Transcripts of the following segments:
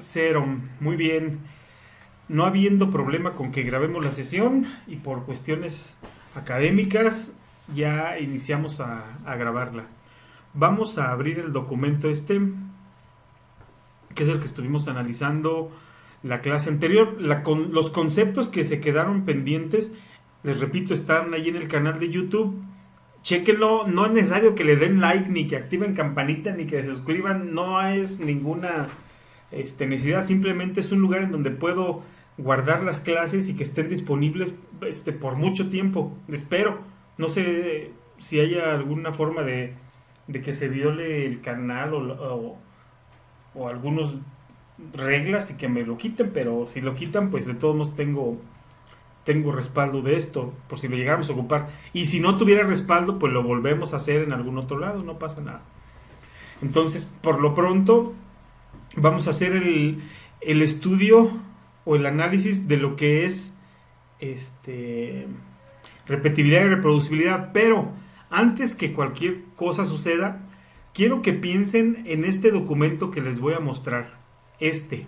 Cero, muy bien. No habiendo problema con que grabemos la sesión y por cuestiones académicas ya iniciamos a grabarla. Vamos a abrir el documento que es el que estuvimos analizando la clase anterior. Los conceptos que se quedaron pendientes, les repito, están ahí en el canal de YouTube. Chéquenlo, no es necesario que le den like, ni que activen campanita, ni que se suscriban, no es ninguna necesidad, simplemente es un lugar en donde puedo guardar las clases y que estén disponibles por mucho tiempo, espero. No sé si haya alguna forma de que se viole el canal o algunas reglas y que me lo quiten, pero si lo quitan, pues de todos modos tengo respaldo de esto, por si lo llegáramos a ocupar. Y si no tuviera respaldo, pues lo volvemos a hacer en algún otro lado, no pasa nada. Entonces, por lo pronto, vamos a hacer el estudio o el análisis de lo que es repetibilidad y reproducibilidad. Pero antes que cualquier cosa suceda, quiero que piensen en este documento que les voy a mostrar. Este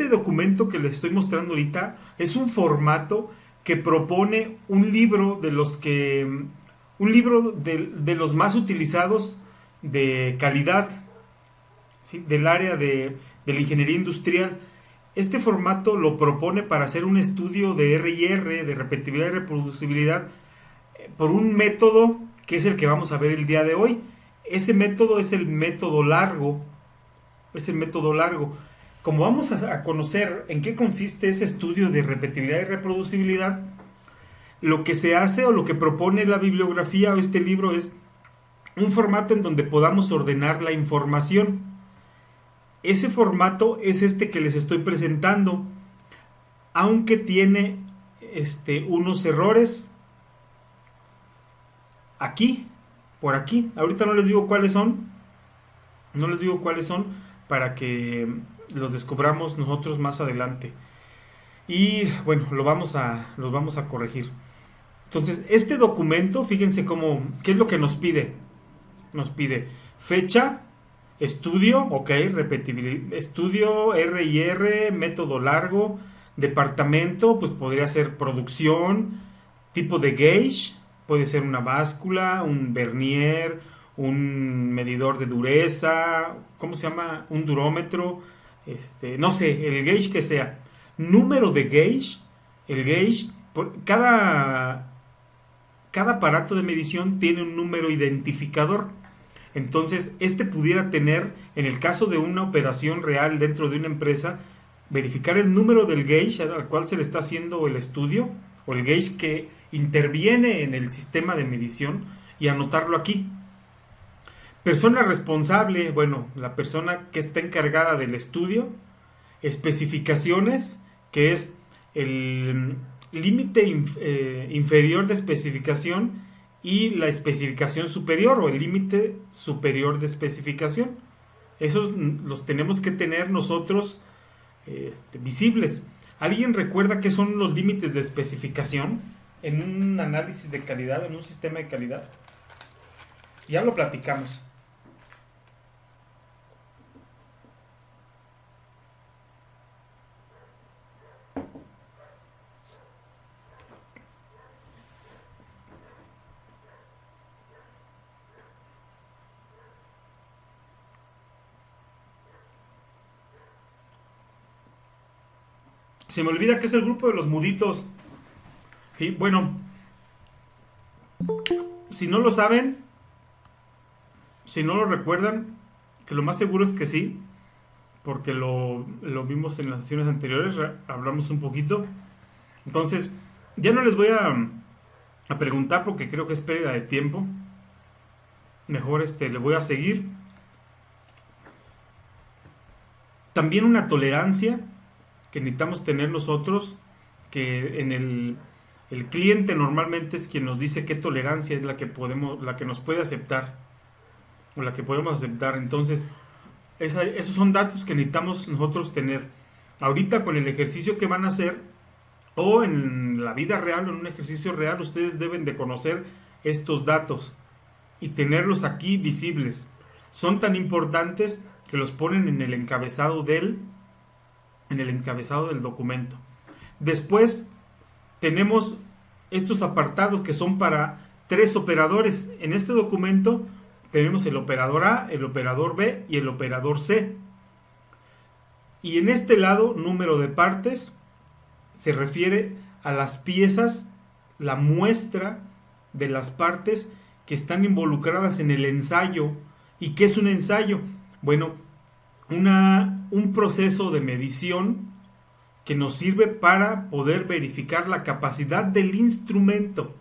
documento que les estoy mostrando ahorita es un formato que propone un libro de los más utilizados de calidad, ¿sí? Del área de la ingeniería industrial. Este formato lo propone para hacer un estudio de R&R, de repetibilidad y reproducibilidad, por un método que es el que vamos a ver el día de hoy. Ese método es el método largo. Como vamos a conocer en qué consiste ese estudio de repetibilidad y reproducibilidad, lo que se hace o lo que propone la bibliografía o este libro es un formato en donde podamos ordenar la información. Ese formato es este que les estoy presentando, aunque tiene unos errores aquí, por aquí. Ahorita no les digo cuáles son, para que los descubramos nosotros más adelante. Y bueno, los vamos a corregir. Entonces, este documento, fíjense qué es lo que nos pide. Nos pide fecha, estudio, ok, repetibilidad, estudio, R&R, método largo, departamento, pues podría ser producción, tipo de gauge, puede ser una báscula, un vernier, un medidor de dureza, ¿cómo se llama? Un durómetro, no sé, el gauge que sea. Número de gauge, el gauge, cada aparato de medición tiene un número identificador. Entonces, pudiera tener, en el caso de una operación real dentro de una empresa, verificar el número del gauge al cual se le está haciendo el estudio, o el gauge que interviene en el sistema de medición, y anotarlo aquí. Persona responsable, bueno, la persona que está encargada del estudio. Especificaciones, que es el límite inferior de especificación y la especificación superior o el límite superior de especificación. Esos los tenemos que tener nosotros visibles. ¿Alguien recuerda qué son los límites de especificación en un análisis de calidad, en un sistema de calidad? Ya lo platicamos. Se me olvida que es el grupo de los muditos. Y bueno, si no lo saben, si no lo recuerdan, que lo más seguro es que sí, porque lo vimos en las sesiones anteriores, hablamos un poquito. Entonces, ya no les voy a preguntar porque creo que es pérdida de tiempo. Mejor le voy a seguir. También una tolerancia que necesitamos tener nosotros, que en el cliente normalmente es quien nos dice qué tolerancia es la que nos puede aceptar o la que podemos aceptar. Entonces, esos son datos que necesitamos nosotros tener. Ahorita con el ejercicio que van a hacer o en la vida real o en un ejercicio real, ustedes deben de conocer estos datos y tenerlos aquí visibles. Son tan importantes que los ponen en el encabezado del documento. Después tenemos estos apartados que son para 3 operadores. En este documento tenemos el operador A, el operador B y el operador C. Y en este lado, número de partes, se refiere a las piezas, la muestra de las partes que están involucradas en el ensayo. ¿Y qué es un ensayo? Bueno, un proceso de medición que nos sirve para poder verificar la capacidad del instrumento,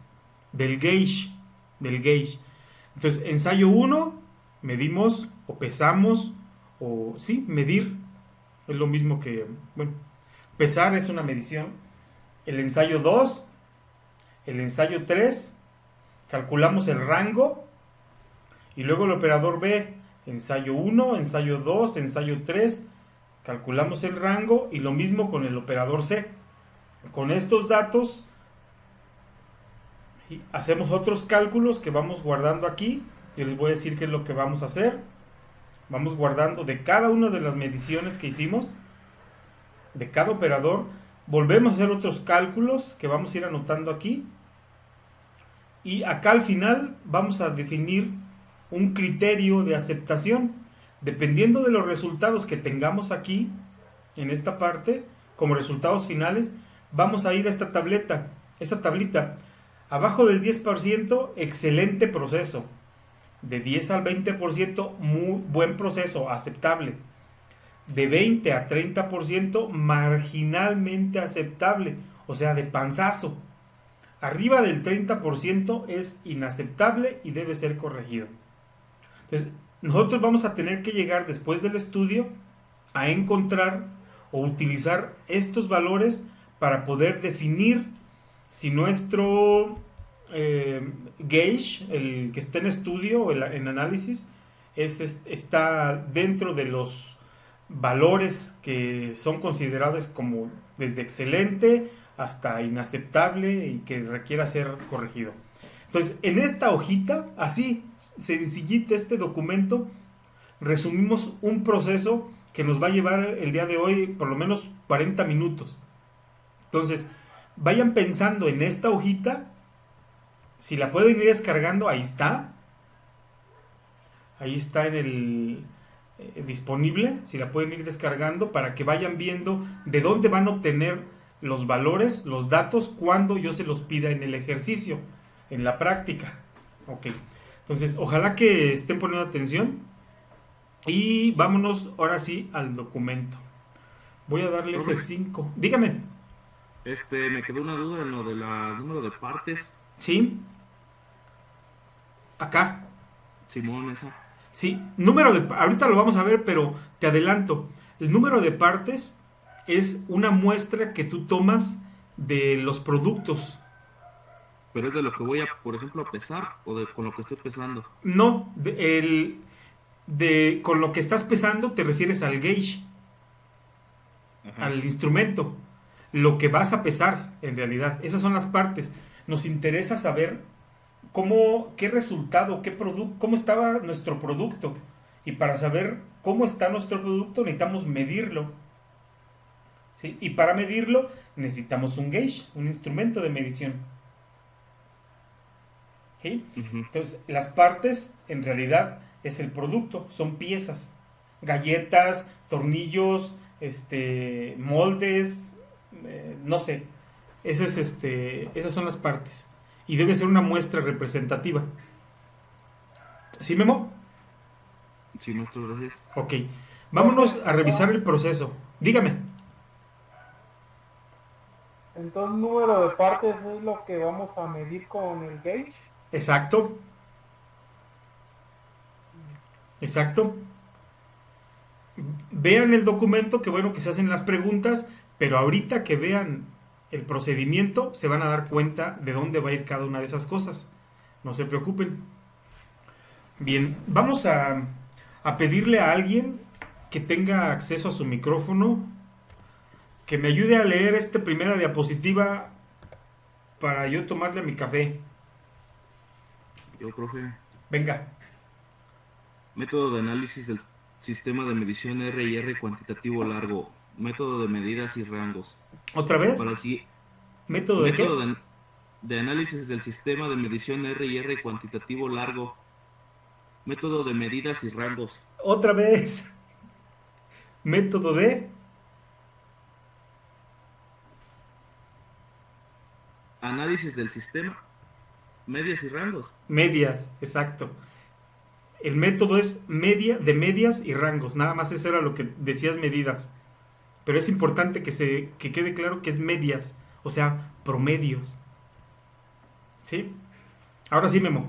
del gauge. Entonces, ensayo 1, medimos o pesamos, o sí, medir, es lo mismo que, bueno, pesar es una medición. El ensayo 2, el ensayo 3, calculamos el rango, y luego el operador B, ensayo 1, ensayo 2, ensayo 3, calculamos el rango, y lo mismo con el operador C. Con estos datos hacemos otros cálculos que vamos guardando aquí. Yo les voy a decir qué es lo que vamos a hacer. Vamos guardando de cada una de las mediciones que hicimos, de cada operador. Volvemos a hacer otros cálculos que vamos a ir anotando aquí. Y acá al final vamos a definir un criterio de aceptación. Dependiendo de los resultados que tengamos aquí, en esta parte, como resultados finales, vamos a ir a esta tablita. Abajo del 10%, excelente proceso. De 10 al 20%, muy buen proceso, aceptable. De 20 a 30%, marginalmente aceptable, o sea, de panzazo. Arriba del 30% es inaceptable y debe ser corregido. Entonces, nosotros vamos a tener que llegar después del estudio a encontrar o utilizar estos valores para poder definir si nuestro gauge, el que está en estudio o en análisis, está dentro de los valores que son considerados como desde excelente hasta inaceptable y que requiera ser corregido. Entonces, en esta hojita, así sencillita este documento, resumimos un proceso que nos va a llevar el día de hoy por lo menos 40 minutos. Entonces, vayan pensando en esta hojita. Si la pueden ir descargando, ahí está. Ahí está en el disponible. Si la pueden ir descargando para que vayan viendo de dónde van a obtener los valores, los datos, cuando yo se los pida en el ejercicio, en la práctica. Ok. Entonces, ojalá que estén poniendo atención. Y vámonos ahora sí al documento. Voy a darle F5. Dígame. Me quedó una duda en lo del número de partes. ¿Sí? Acá. Simón, esa. Sí, ahorita lo vamos a ver, pero te adelanto. El número de partes es una muestra que tú tomas de los productos. Pero es de lo que voy a, por ejemplo, a pesar o con lo que estoy pesando. No, con lo que estás pesando te refieres al gauge, Ajá. al instrumento, lo que vas a pesar en realidad. Esas son las partes. Nos interesa saber qué resultado, cómo estaba nuestro producto. Y para saber cómo está nuestro producto necesitamos medirlo. ¿Sí? Y para medirlo necesitamos un gauge, un instrumento de medición. ¿Sí? Uh-huh. Entonces, las partes en realidad es el producto, son piezas, galletas, tornillos, moldes, no sé. Eso es esas son las partes. Y debe ser una muestra representativa. ¿Sí, Memo? Sí, maestro, gracias. Ok. Vámonos a revisar el proceso. Dígame. Entonces, número de partes es lo que vamos a medir con el gauge. Exacto. Exacto. Vean el documento, que bueno que se hacen las preguntas, pero ahorita que vean el procedimiento se van a dar cuenta de dónde va a ir cada una de esas cosas. No se preocupen. Bien, vamos a pedirle a alguien que tenga acceso a su micrófono que me ayude a leer esta primera diapositiva para yo tomarle mi café. Yo, profe. Venga. Método de análisis del sistema de medición R&R cuantitativo largo, método de medidas y rangos. ¿Otra vez? Para el si- ¿Método de qué? Método de análisis del sistema de medición R&R cuantitativo largo, método de medidas y rangos. Otra vez. Método de Análisis del sistema, medias y rangos. medias, exacto. El método es de medias y rangos. Nada más eso era lo que decías medidas. Pero es importante que quede claro que es medias, o sea, promedios. ¿Sí? Ahora sí, Memo.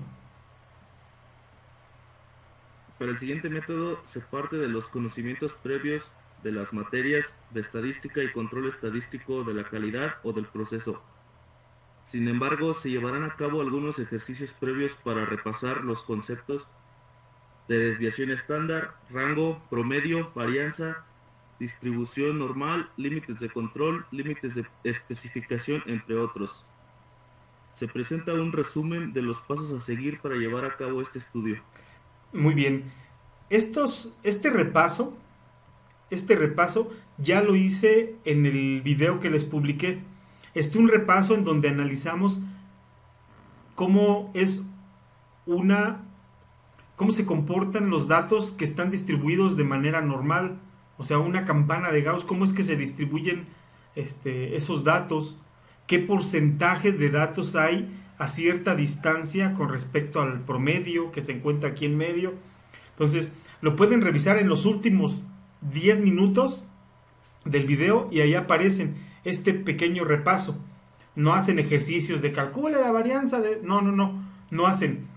Para el siguiente método se parte de los conocimientos previos de las materias de estadística y control estadístico de la calidad o del proceso. Sin embargo, se llevarán a cabo algunos ejercicios previos para repasar los conceptos de desviación estándar, rango, promedio, varianza, distribución normal, límites de control, límites de especificación, entre otros. Se presenta un resumen de los pasos a seguir para llevar a cabo este estudio. Muy bien. Este repaso ya lo hice en el video que les publiqué. Un repaso en donde analizamos cómo cómo se comportan los datos que están distribuidos de manera normal. O sea, una campana de Gauss, cómo es que se distribuyen esos datos, qué porcentaje de datos hay a cierta distancia con respecto al promedio que se encuentra aquí en medio. Entonces, lo pueden revisar en los últimos 10 minutos del video y ahí aparecen este pequeño repaso. No hacen ejercicios de calcula la varianza de... No hacen.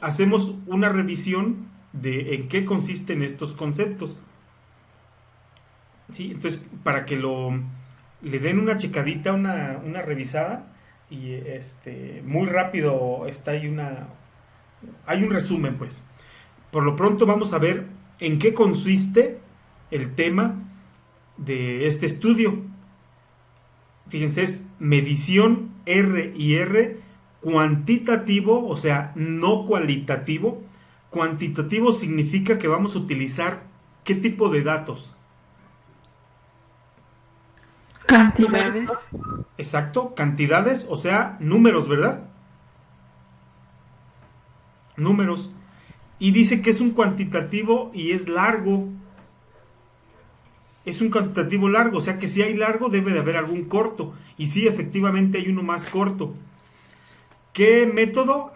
Hacemos una revisión de en qué consisten estos conceptos. ¿Sí? Entonces, para que le den una checadita, una revisada, y muy rápido está ahí hay un resumen, pues. Por lo pronto vamos a ver en qué consiste el tema de este estudio. Fíjense, es medición R&R cuantitativo, o sea, no cualitativo. Cuantitativo significa que vamos a utilizar ¿qué tipo de datos? Cantidades. Exacto, cantidades, o sea, números, ¿verdad? Números. Y dice que es un cuantitativo y es largo. Es un cuantitativo largo, o sea que si hay largo debe de haber algún corto. Y sí, efectivamente hay uno más corto. ¿Qué método?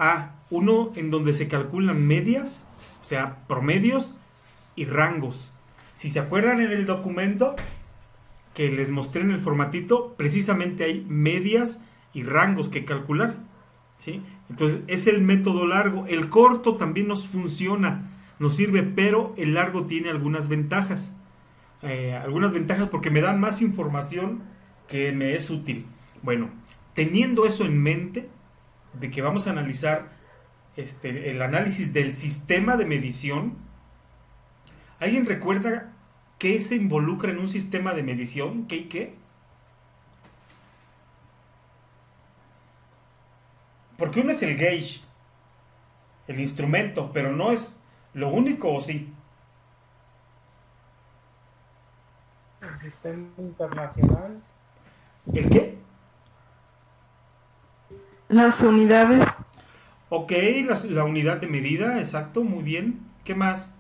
Uno en donde se calculan medias, o sea, promedios y rangos. Si se acuerdan en el documento que les mostré en el formatito, precisamente hay medias y rangos que calcular. ¿Sí? Entonces es el método largo. El corto también nos funciona, nos sirve, pero el largo tiene algunas ventajas. Porque me dan más información que me es útil. Bueno, teniendo eso en mente, de que vamos a analizar el análisis del sistema de medición. ¿Alguien recuerda qué se involucra en un sistema de medición? ¿Qué y qué? Porque uno es el gauge, el instrumento, pero no es lo único, ¿o sí? El sistema internacional. ¿El qué? Las unidades. Ok, la unidad de medida, exacto, muy bien. ¿Qué más?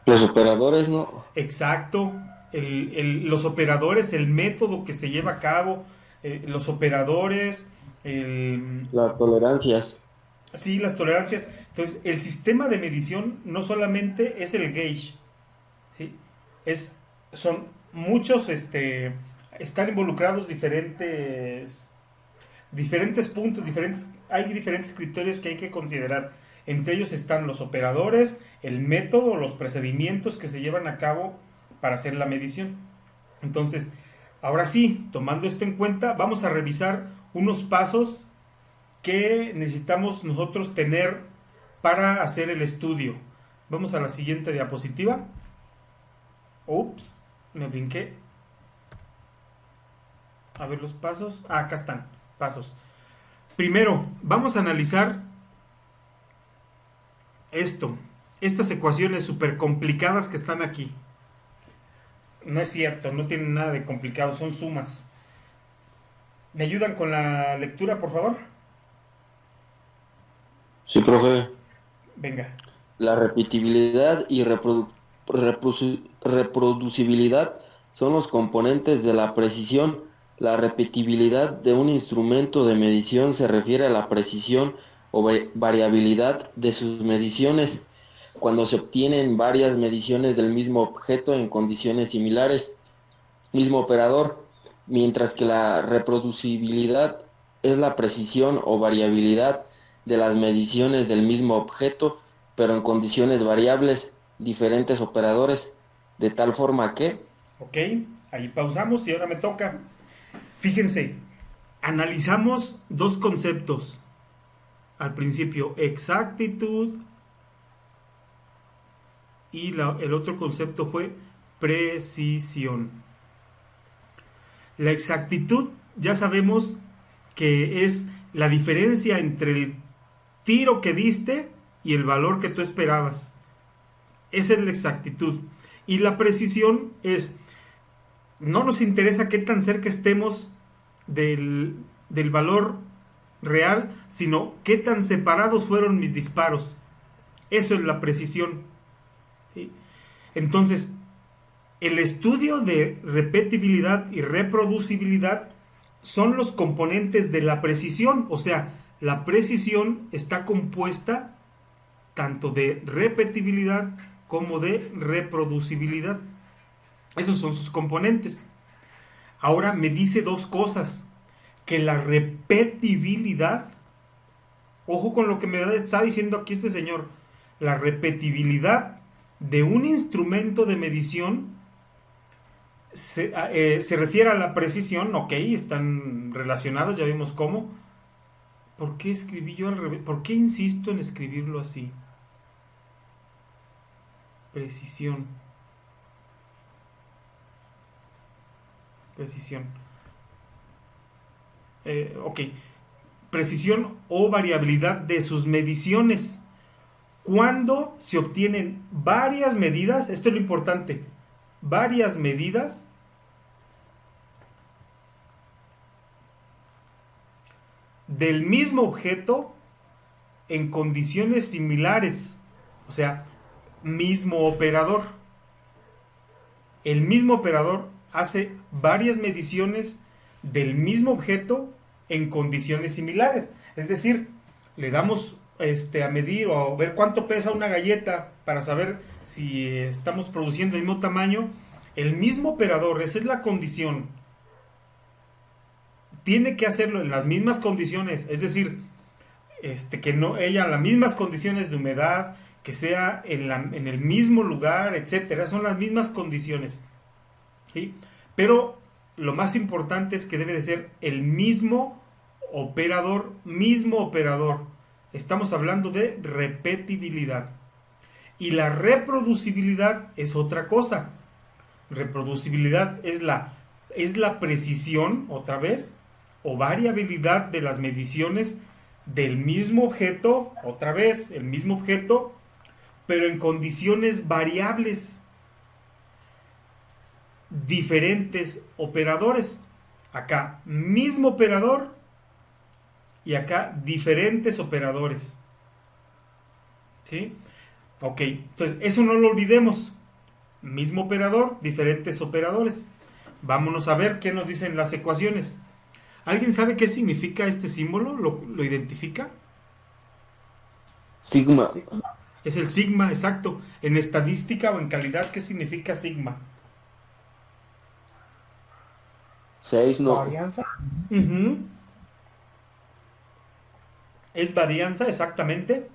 Los operadores, ¿no? Exacto, los operadores, el método que se lleva a cabo, los operadores, Las tolerancias. sí, las tolerancias. Entonces, el sistema de medición no solamente es el gauge, ¿sí? Son muchos, están involucrados diferentes puntos, hay diferentes criterios que hay que considerar. Entre ellos están los operadores, el método, los procedimientos que se llevan a cabo para hacer la medición. Entonces, ahora sí, tomando esto en cuenta, vamos a revisar unos pasos que necesitamos nosotros tener para hacer el estudio. Vamos a la siguiente diapositiva. Ups, me brinqué. A ver los pasos. Acá están, pasos. Primero, vamos a analizar estas ecuaciones súper complicadas que están aquí. No es cierto, no tienen nada de complicado, son sumas. ¿Me ayudan con la lectura, por favor? Sí, profe. Venga. La repetibilidad y reproducibilidad son los componentes de la precisión. La repetibilidad de un instrumento de medición se refiere a la precisión o variabilidad de sus mediciones cuando se obtienen varias mediciones del mismo objeto en condiciones similares, mismo operador, mientras que la reproducibilidad es la precisión o variabilidad de las mediciones del mismo objeto, pero en condiciones variables, diferentes operadores, de tal forma que... Ok, ahí pausamos y ahora me toca. Fíjense, analizamos dos conceptos. Al principio, exactitud, y el otro concepto fue precisión. La exactitud ya sabemos que es la diferencia entre el tiro que diste y el valor que tú esperabas. Esa es la exactitud. Y la precisión es, no nos interesa qué tan cerca estemos del valor real, sino qué tan separados fueron mis disparos. Eso es la precisión. ¿Sí? Entonces, el estudio de repetibilidad y reproducibilidad son los componentes de la precisión. O sea, la precisión está compuesta tanto de repetibilidad como de reproducibilidad. Esos son sus componentes. Ahora me dice dos cosas. Que la repetibilidad, ojo con lo que me está diciendo aquí este señor, la repetibilidad de un instrumento de medición se refiere a la precisión. Ok, están relacionados, ya vimos cómo. ¿Por qué escribí yo al revés? ¿Por qué insisto en escribirlo así? Precisión. Ok. Precisión o variabilidad de sus mediciones. Cuando se obtienen varias medidas, esto es lo importante, varias medidas del mismo objeto en condiciones similares, o sea, mismo operador. El mismo operador hace varias mediciones del mismo objeto en condiciones similares. Es decir, le damos a medir o a ver cuánto pesa una galleta para saber si estamos produciendo el mismo tamaño. El mismo operador, esa es la condición, tiene que hacerlo en las mismas condiciones, es decir, que no haya las mismas condiciones de humedad, que sea en el mismo lugar, etcétera, son las mismas condiciones, ¿sí? Pero lo más importante es que debe de ser el mismo operador. Estamos hablando de repetibilidad. Y la reproducibilidad es otra cosa. Reproducibilidad es la precisión, otra vez, o variabilidad de las mediciones del mismo objeto, otra vez, el mismo objeto, pero en condiciones variables. Diferentes operadores. Acá, mismo operador, y acá, diferentes operadores. ¿Sí? Ok, entonces, eso no lo olvidemos. Mismo operador, diferentes operadores. Vámonos a ver qué nos dicen las ecuaciones. ¿Alguien sabe qué significa este símbolo? ¿Lo identifica? Sigma. Es el sigma, exacto. En estadística o en calidad, ¿qué significa sigma? 6, no. Varianza. Uh-huh. Es varianza, exactamente.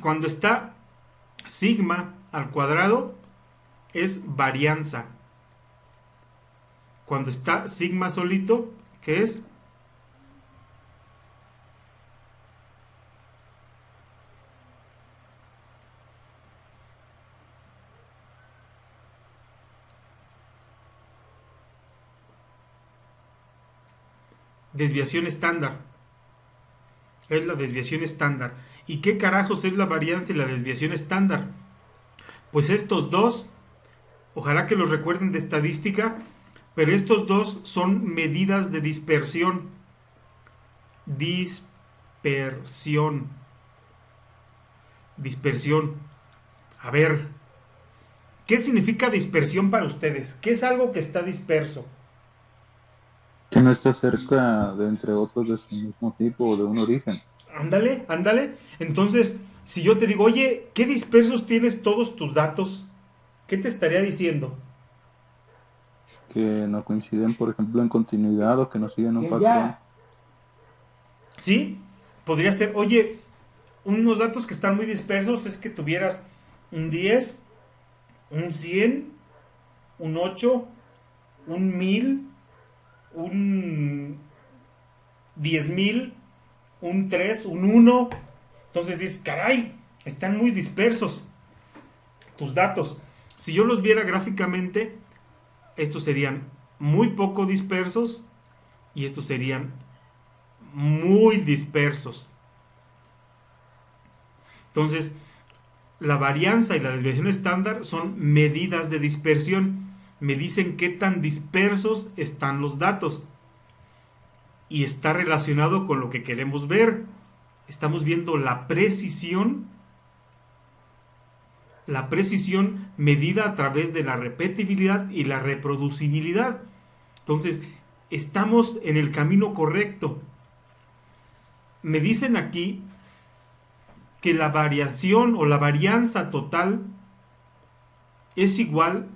Cuando está sigma al cuadrado, es varianza. Cuando está sigma solito, ¿qué es? desviación estándar. Es la desviación estándar. ¿Y qué carajos es la varianza y la desviación estándar? Pues estos dos, ojalá que los recuerden de estadística, pero estos dos son medidas de dispersión. Dispersión. A ver, ¿qué significa dispersión para ustedes? ¿Qué es algo que está disperso? Que no está cerca de entre otros de su mismo tipo o de un origen. Ándale. Entonces, si yo te digo, oye, ¿qué dispersos tienes todos tus datos? ¿Qué te estaría diciendo? Que no coinciden, por ejemplo, en continuidad o que no siguen un Y patrón. ya. ¿Sí? Podría ser, oye, unos datos que están muy dispersos es que tuvieras un 10, un 100, un 8, un 1000, un 10,000, un 3, un 1. Entonces dices, caray, están muy dispersos tus datos. Si yo los viera gráficamente, estos serían muy poco dispersos y estos serían muy dispersos. Entonces, la varianza y la desviación estándar son medidas de dispersión. Me dicen qué tan dispersos están los datos. Y está relacionado con lo que queremos ver. Estamos viendo la precisión medida a través de la repetibilidad y la reproducibilidad. Entonces, estamos en el camino correcto. Me dicen aquí que la variación o la varianza total es igual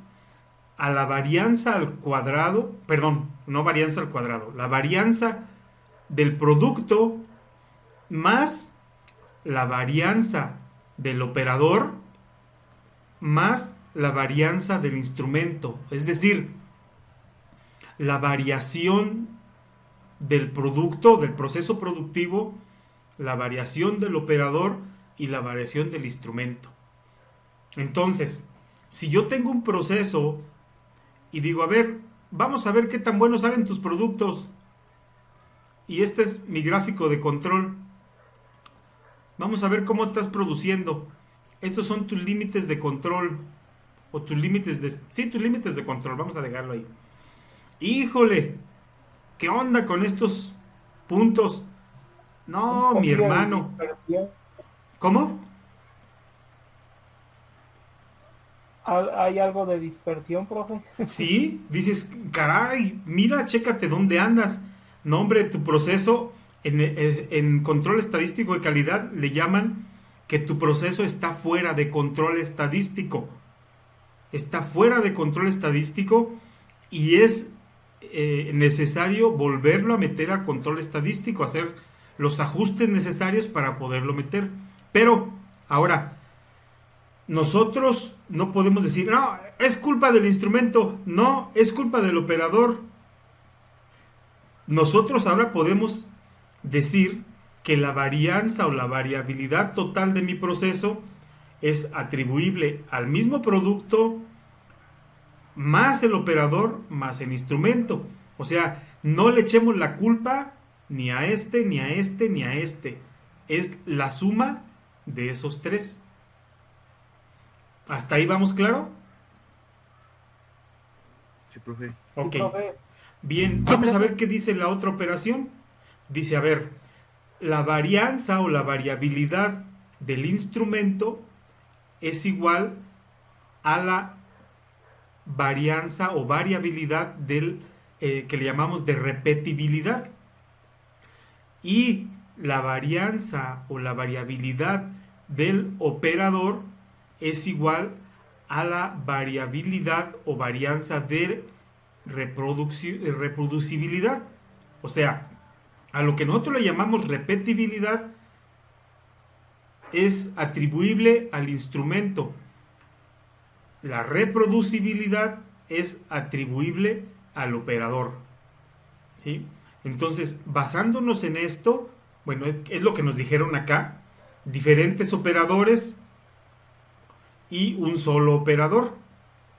a la varianza al cuadrado, perdón, no varianza al cuadrado, la varianza del producto más la varianza del operador más la varianza del instrumento. Es decir, la variación del producto, del proceso productivo, la variación del operador y la variación del instrumento. Entonces, si yo tengo un proceso y digo, a ver, vamos a ver qué tan buenos salen tus productos, y este es mi gráfico de control, vamos a ver cómo estás produciendo. Estos son tus límites de control, o tus límites de control, vamos a dejarlo ahí. Híjole, ¿qué onda con estos puntos? No, mi hermano. ¿Cómo? ¿Hay algo de dispersión, profe? Sí, dices, caray, mira, chécate dónde andas. No, hombre, tu proceso en control estadístico de calidad le llaman que tu proceso está fuera de control estadístico. Está fuera de control estadístico y es necesario volverlo a meter a control estadístico, hacer los ajustes necesarios para poderlo meter. Pero, ahora, nosotros no podemos decir, no, es culpa del instrumento, no, es culpa del operador. Nosotros ahora podemos decir que la varianza o la variabilidad total de mi proceso es atribuible al mismo producto más el operador más el instrumento. O sea, no le echemos la culpa ni a este, ni a este, ni a este. Es la suma de esos tres. ¿Hasta ahí vamos claro? Sí, profe. Ok. Sí, profe. Bien, vamos a ver qué dice la otra operación. Dice, a ver, la varianza o la variabilidad del instrumento es igual a la varianza o variabilidad del que le llamamos de repetibilidad. Y la varianza o la variabilidad del operador es igual a la variabilidad o varianza de reproducibilidad. O sea, a lo que nosotros le llamamos repetibilidad es atribuible al instrumento. La reproducibilidad es atribuible al operador. ¿Sí? Entonces, basándonos en esto, bueno, es lo que nos dijeron acá, diferentes operadores y un solo operador.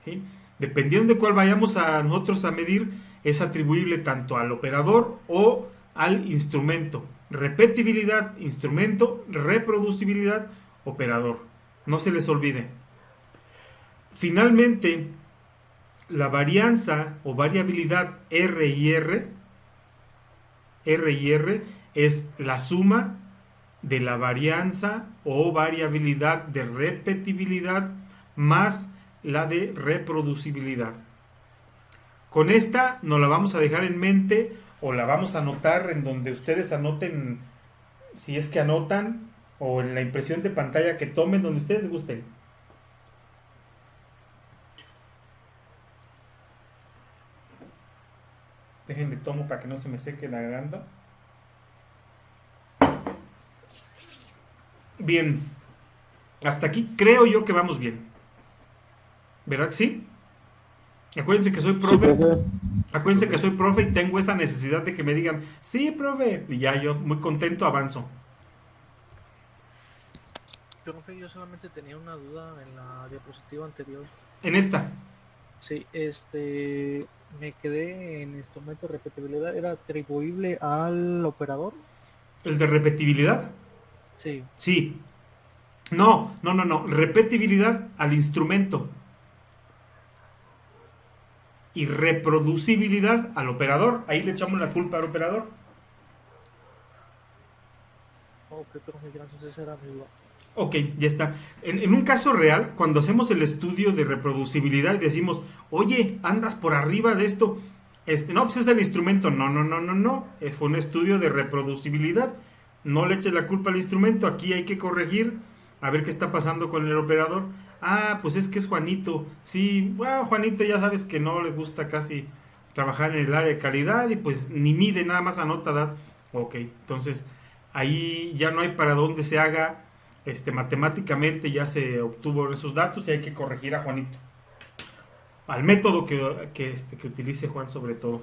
¿Sí? Dependiendo de cuál vayamos a nosotros a medir, es atribuible tanto al operador o al instrumento. Repetibilidad, instrumento, reproducibilidad, operador. No se les olvide. Finalmente, la varianza o variabilidad R y R es la suma de la varianza o variabilidad de repetibilidad más la de reproducibilidad. Con esta nos la vamos a dejar en mente o la vamos a anotar en donde ustedes anoten, si es que anotan, o en la impresión de pantalla que tomen, donde ustedes gusten. Déjenme tomo para que no se me seque la garganta. Bien, hasta aquí creo yo que vamos bien. ¿Verdad que sí? Acuérdense que soy profe. Acuérdense que soy profe y tengo esa necesidad de que me digan, sí, profe. Y ya yo, muy contento, avanzo. Profe, yo solamente tenía una duda en la diapositiva anterior. En esta. Sí, me quedé en instrumento de repetibilidad. ¿Era atribuible al operador? ¿El de repetibilidad? Sí. Sí. No. Repetibilidad al instrumento. Y reproducibilidad al operador. Ahí le echamos la culpa al operador. Ok, profe, gracias, esa era mi duda. Ok, ya está. En un caso real, cuando hacemos el estudio de reproducibilidad y decimos, oye, andas por arriba de esto, no, pues es el instrumento. No. Fue un estudio de reproducibilidad. No le eches la culpa al instrumento. Aquí hay que corregir, a ver qué está pasando con el operador. Ah, pues es que es Juanito. Sí, bueno, Juanito ya sabes que no le gusta casi trabajar en el área de calidad y pues ni mide, nada más anota edad. Ok, entonces ahí ya no hay para dónde se haga. Matemáticamente ya se obtuvo esos datos y hay que corregir a Juanito. Al método que utilice Juan sobre todo.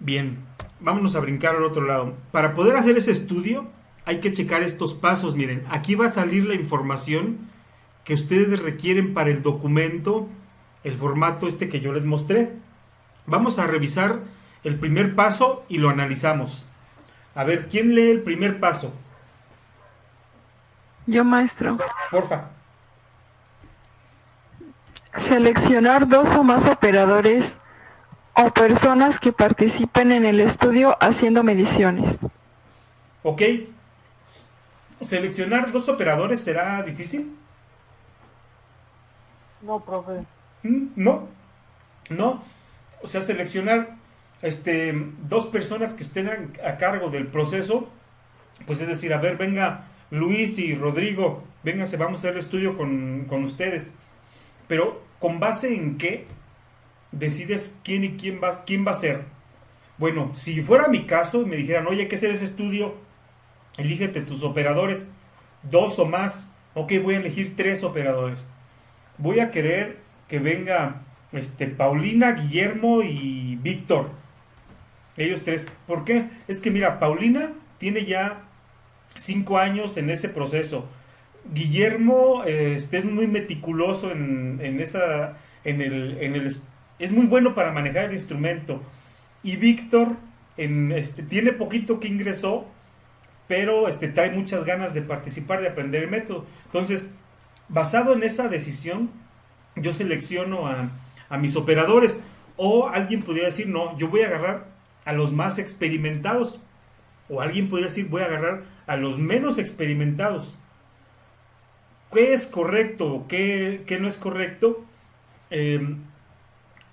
Bien, vámonos a brincar al otro lado. Para poder hacer ese estudio hay que checar estos pasos. Miren, aquí va a salir la información que ustedes requieren para el documento, el formato que yo les mostré. Vamos a revisar el primer paso y lo analizamos. A ver, ¿quién lee el primer paso? Yo, maestro. Porfa. Seleccionar 2 o más operadores o personas que participen en el estudio haciendo mediciones. Ok. ¿Seleccionar 2 operadores será difícil? No, profe. No. O sea, seleccionar 2 personas que estén a cargo del proceso, pues es decir, a ver, venga Luis y Rodrigo, vénganse, vamos a hacer el estudio con ustedes. Pero, ¿con base en qué decides quién va a ser? Bueno, si fuera mi caso y me dijeran, oye, hay que hacer ese estudio, elígete tus operadores, 2 o más. Ok, voy a elegir 3 operadores. Voy a querer que venga Paulina, Guillermo y Víctor. Ellos 3. ¿Por qué? Es que mira, Paulina tiene ya 5 años en ese proceso. Guillermo es muy meticuloso es muy bueno para manejar el instrumento. Y Víctor tiene poquito que ingresó, pero trae muchas ganas de participar, de aprender el método. Entonces, basado en esa decisión, yo selecciono a mis operadores. O alguien pudiera decir, no, yo voy a agarrar a los más experimentados. O alguien podría decir, voy a agarrar a los menos experimentados. ¿Qué es correcto? ¿Qué no es correcto?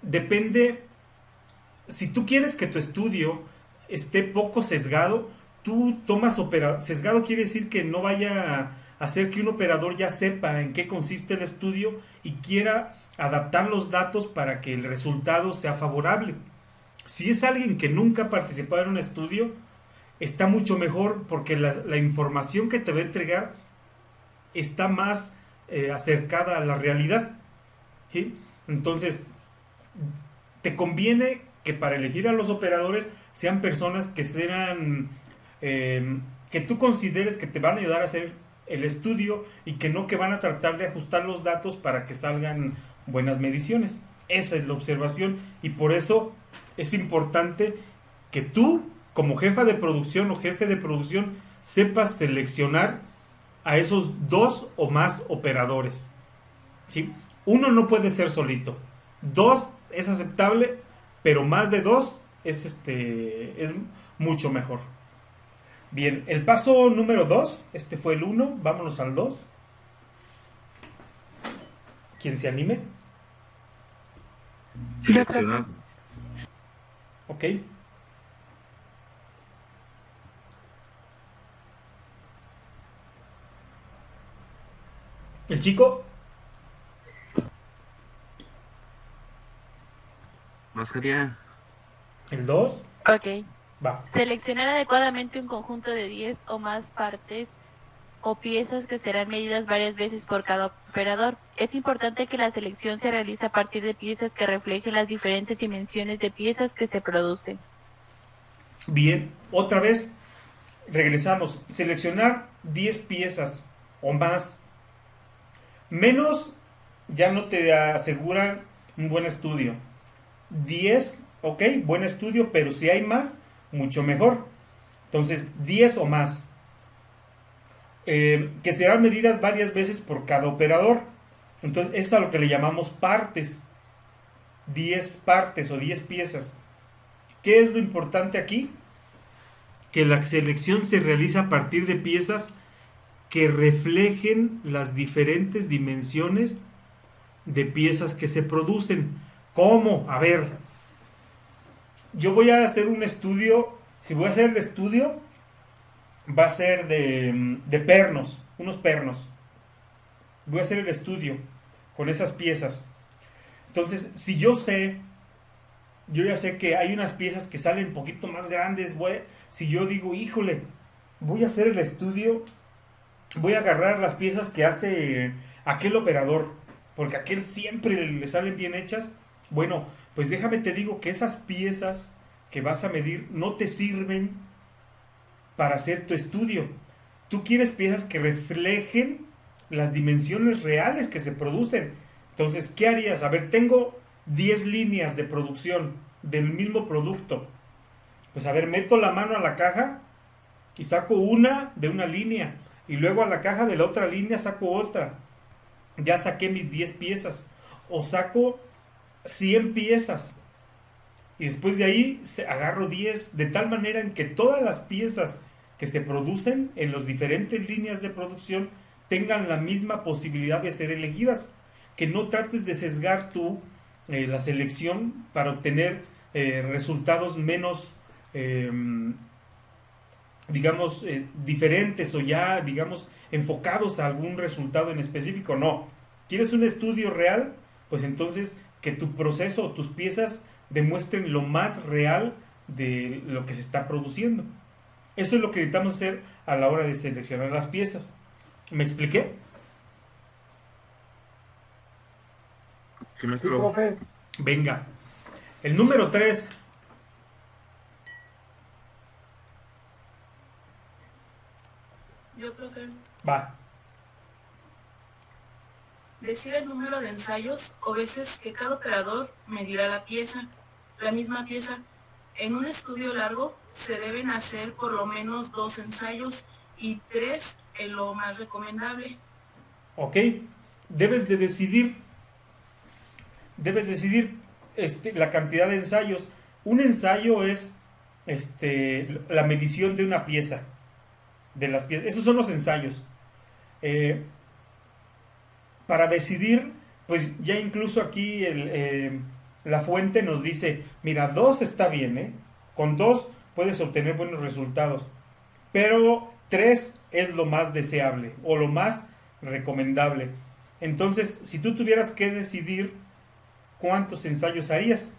Depende. Si tú quieres que tu estudio esté poco sesgado, tú tomas sesgado quiere decir que no vaya a hacer que un operador ya sepa en qué consiste el estudio y quiera adaptar los datos para que el resultado sea favorable. Si es alguien que nunca ha participado en un estudio, está mucho mejor porque la información que te va a entregar está más acercada a la realidad. ¿Sí? Entonces, te conviene que para elegir a los operadores sean personas que sean que tú consideres que te van a ayudar a hacer el estudio y que no que van a tratar de ajustar los datos para que salgan buenas mediciones. Esa es la observación y por eso es importante que tú, como jefa de producción o jefe de producción, sepas seleccionar a esos 2 o más operadores, ¿sí? 1 no puede ser solito, 2 es aceptable, pero más de 2 es mucho mejor. Bien, el paso número 2, este fue el 1, vámonos al 2. ¿Quién se anime? Seleccionar. Ok. ¿El chico? Más sería ¿El 2? Ok. Va. Seleccionar adecuadamente un conjunto de 10 o más partes o piezas que serán medidas varias veces por cada operador. Es importante que la selección se realice a partir de piezas que reflejen las diferentes dimensiones de piezas que se producen. Bien, otra vez regresamos. Seleccionar 10 piezas o más. Menos ya no te aseguran un buen estudio. 10, ok, buen estudio, pero si hay más, mucho mejor. Entonces, 10 o más. Que serán medidas varias veces por cada operador. Entonces, eso es a lo que le llamamos partes. 10 partes o 10 piezas. ¿Qué es lo importante aquí? Que la selección se realiza a partir de piezas que reflejen las diferentes dimensiones de piezas que se producen. ¿Cómo? A ver, yo voy a hacer un estudio. Si voy a hacer el estudio, va a ser de pernos, unos pernos. Voy a hacer el estudio con esas piezas. Entonces, si yo ya sé que hay unas piezas que salen un poquito más grandes. Si yo digo, híjole, voy a hacer el estudio, voy a agarrar las piezas que hace aquel operador, porque a aquel siempre le salen bien hechas. Bueno, pues déjame te digo que esas piezas que vas a medir no te sirven para hacer tu estudio. Tú quieres piezas que reflejen las dimensiones reales que se producen. Entonces, ¿qué harías? A ver, tengo 10 líneas de producción del mismo producto. Pues a ver, meto la mano a la caja y saco una de una línea. Y luego a la caja de la otra línea saco otra. Ya saqué mis 10 piezas. O saco 100 piezas. Y después de ahí agarro 10. De tal manera en que todas las piezas que se producen en las diferentes líneas de producción tengan la misma posibilidad de ser elegidas. Que no trates de sesgar tú la selección para obtener resultados menos, diferentes o ya, enfocados a algún resultado en específico. No. ¿Quieres un estudio real? Pues entonces que tu proceso o tus piezas demuestren lo más real de lo que se está produciendo. Eso es lo que necesitamos hacer a la hora de seleccionar las piezas. ¿Me expliqué? Sí, maestro. Venga. El número 3. Yo creo que Va. decir el número de ensayos o veces que cada operador medirá la misma pieza. En un estudio largo se deben hacer por lo menos 2 ensayos y 3 es lo más recomendable. Ok. Debes decidir la cantidad de ensayos. Un ensayo es la medición de una pieza. De las piezas. Esos son los ensayos. Para decidir, pues ya incluso aquí la fuente nos dice, mira, 2 está bien, con 2 puedes obtener buenos resultados, pero 3 es lo más deseable o lo más recomendable. Entonces, si tú tuvieras que decidir, ¿cuántos ensayos harías?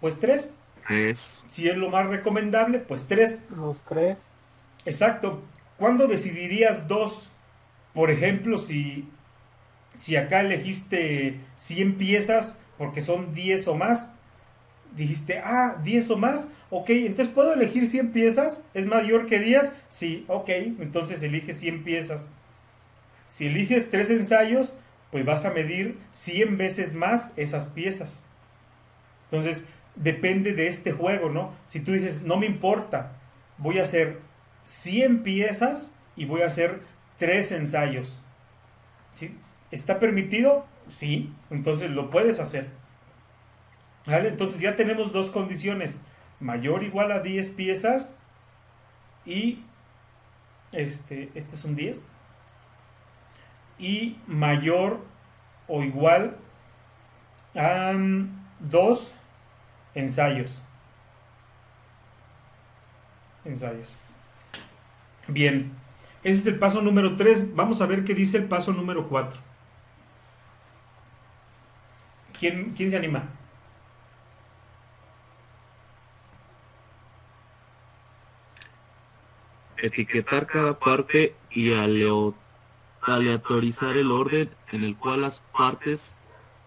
Pues 3. 3. Si es lo más recomendable, pues 3. Los 3. Exacto. ¿Cuándo decidirías 2? Por ejemplo, si acá elegiste 100 piezas porque son 10 o más, dijiste, 10 o más, ok, entonces ¿puedo elegir 100 piezas? ¿Es mayor que 10? Sí, ok, entonces elige 100 piezas. Si eliges 3 ensayos, pues vas a medir 100 veces más esas piezas. Entonces, depende de este juego, ¿no? Si tú dices, no me importa, voy a hacer 100 piezas y voy a hacer 3 ensayos, ¿sí? ¿Está permitido? Sí, entonces lo puedes hacer, ¿vale? Entonces ya tenemos dos condiciones: mayor o igual a 10 piezas y este es un 10, y mayor o igual a 2 ensayos. Bien, ese es el paso número 3. Vamos a ver qué dice el paso número 4. ¿Quién se anima? Etiquetar cada parte y aleatorizar el orden en el cual las partes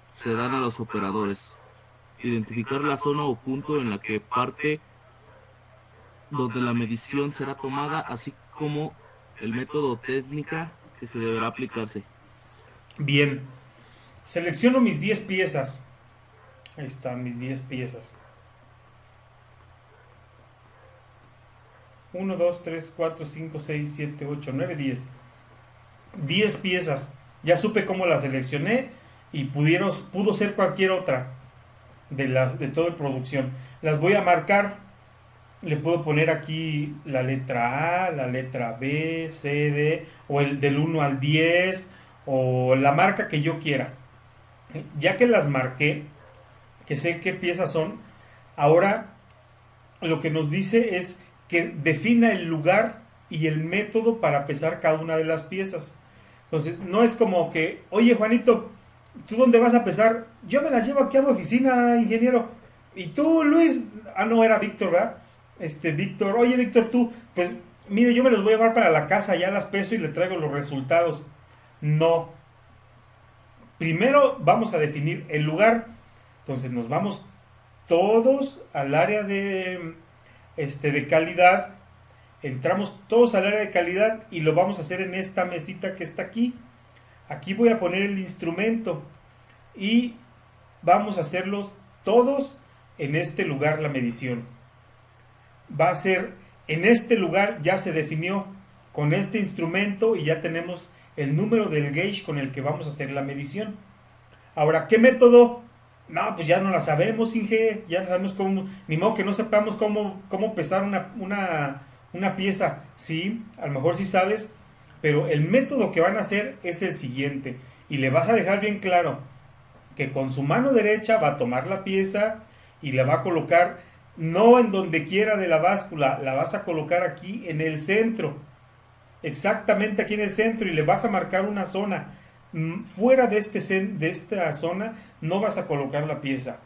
se dan a los operadores. Identificar la zona o punto en la que parte donde la medición será tomada, así como el método o técnica que se deberá aplicarse. Bien, selecciono mis 10 piezas. Ahí están mis 10 piezas. 1, 2, 3, 4, 5, 6, 7, 8, 9, 10. 10 piezas. Ya supe cómo las seleccioné y pudo ser cualquier otra de toda producción. Las voy a marcar. Le puedo poner aquí la letra A, la letra B, C, D, o el del 1 al 10, o la marca que yo quiera. Ya que las marqué, que sé qué piezas son, ahora lo que nos dice es que defina el lugar y el método para pesar cada una de las piezas. Entonces, no es como que, oye Juanito, ¿tú dónde vas a pesar? Yo me las llevo aquí a mi oficina, ingeniero. Y tú, Luis, no, era Víctor, ¿verdad? Víctor, oye Víctor, tú, pues mire, yo me los voy a llevar para la casa, ya las peso y le traigo los resultados. No. Primero vamos a definir el lugar. Entonces nos vamos todos al área de calidad. Entramos todos al área de calidad y lo vamos a hacer en esta mesita que está aquí. Aquí voy a poner el instrumento y vamos a hacerlos todos en este lugar la medición. Va a ser en este lugar, ya se definió con este instrumento y ya tenemos el número del gauge con el que vamos a hacer la medición. Ahora, ¿qué método? No, pues ya no la sabemos, Inge, ya no sabemos cómo, ni modo que no sepamos cómo pesar una pieza. Sí, a lo mejor sí sabes, pero el método que van a hacer es el siguiente, y le vas a dejar bien claro que con su mano derecha va a tomar la pieza y la va a colocar no en donde quiera de la báscula, la vas a colocar aquí en el centro, exactamente aquí en el centro, y le vas a marcar una zona. Fuera de esta zona no vas a colocar la pieza,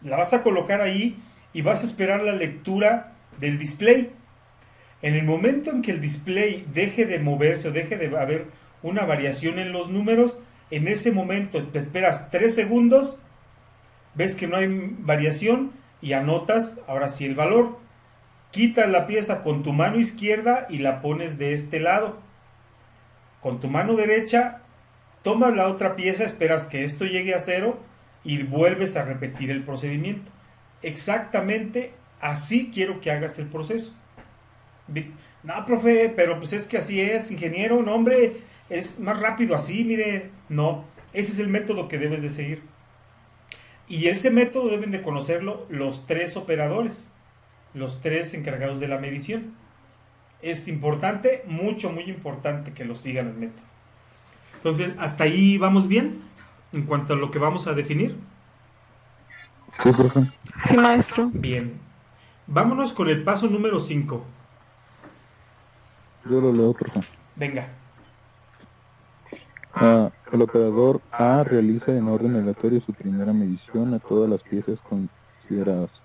la vas a colocar ahí y vas a esperar la lectura del display. En el momento en que el display deje de moverse o deje de haber una variación en los números, en ese momento te esperas 3 segundos, ves que no hay variación y anotas ahora sí el valor. Quitas la pieza con tu mano izquierda y la pones de este lado. Con tu mano derecha tomas la otra pieza, esperas que esto llegue a 0 y vuelves a repetir el procedimiento. Exactamente así quiero que hagas el proceso. No, profe, pero pues es que así es, ingeniero. No, hombre, es más rápido así, mire. No, ese es el método que debes de seguir. Y ese método deben de conocerlo los 3 operadores, los 3 encargados de la medición. Es importante, muy importante que lo sigan el método. Entonces, ¿hasta ahí vamos bien? En cuanto a lo que vamos a definir. Sí, profe. Sí, maestro. Bien. Vámonos con el paso número 5. Yo lo leo, profe. Venga. El operador A realiza en orden aleatorio su primera medición a todas las piezas consideradas.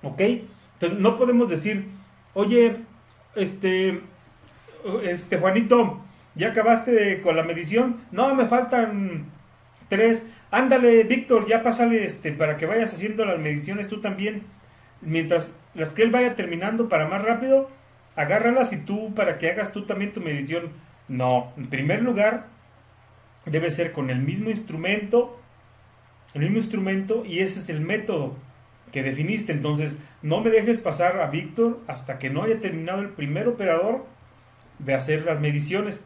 ¿Ok? Entonces, no podemos decir, oye, Juanito, ¿ya acabaste con la medición? No, me faltan 3. Ándale, Víctor, ya pásale para que vayas haciendo las mediciones tú también. Mientras las que él vaya terminando para más rápido, agárralas y tú para que hagas tú también tu medición. No, en primer lugar, debe ser con el mismo instrumento, y ese es el método que definiste. Entonces, no me dejes pasar a Víctor hasta que no haya terminado el primer operador de hacer las mediciones,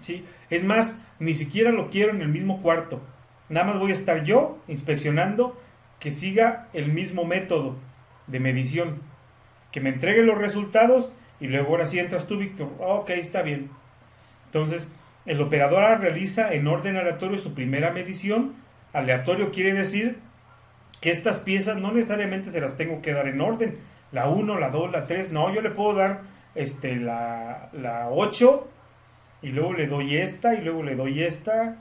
¿sí? Es más, ni siquiera lo quiero en el mismo cuarto. Nada más voy a estar yo inspeccionando que siga el mismo método de medición, que me entregue los resultados y luego ahora sí entras tú, Víctor. Ok, está bien. Entonces, el operador A realiza en orden aleatorio su primera medición. Aleatorio quiere decir que estas piezas no necesariamente se las tengo que dar en orden. La 1, la 2, la 3, no, yo le puedo dar la 8 y luego le doy esta y luego le doy esta.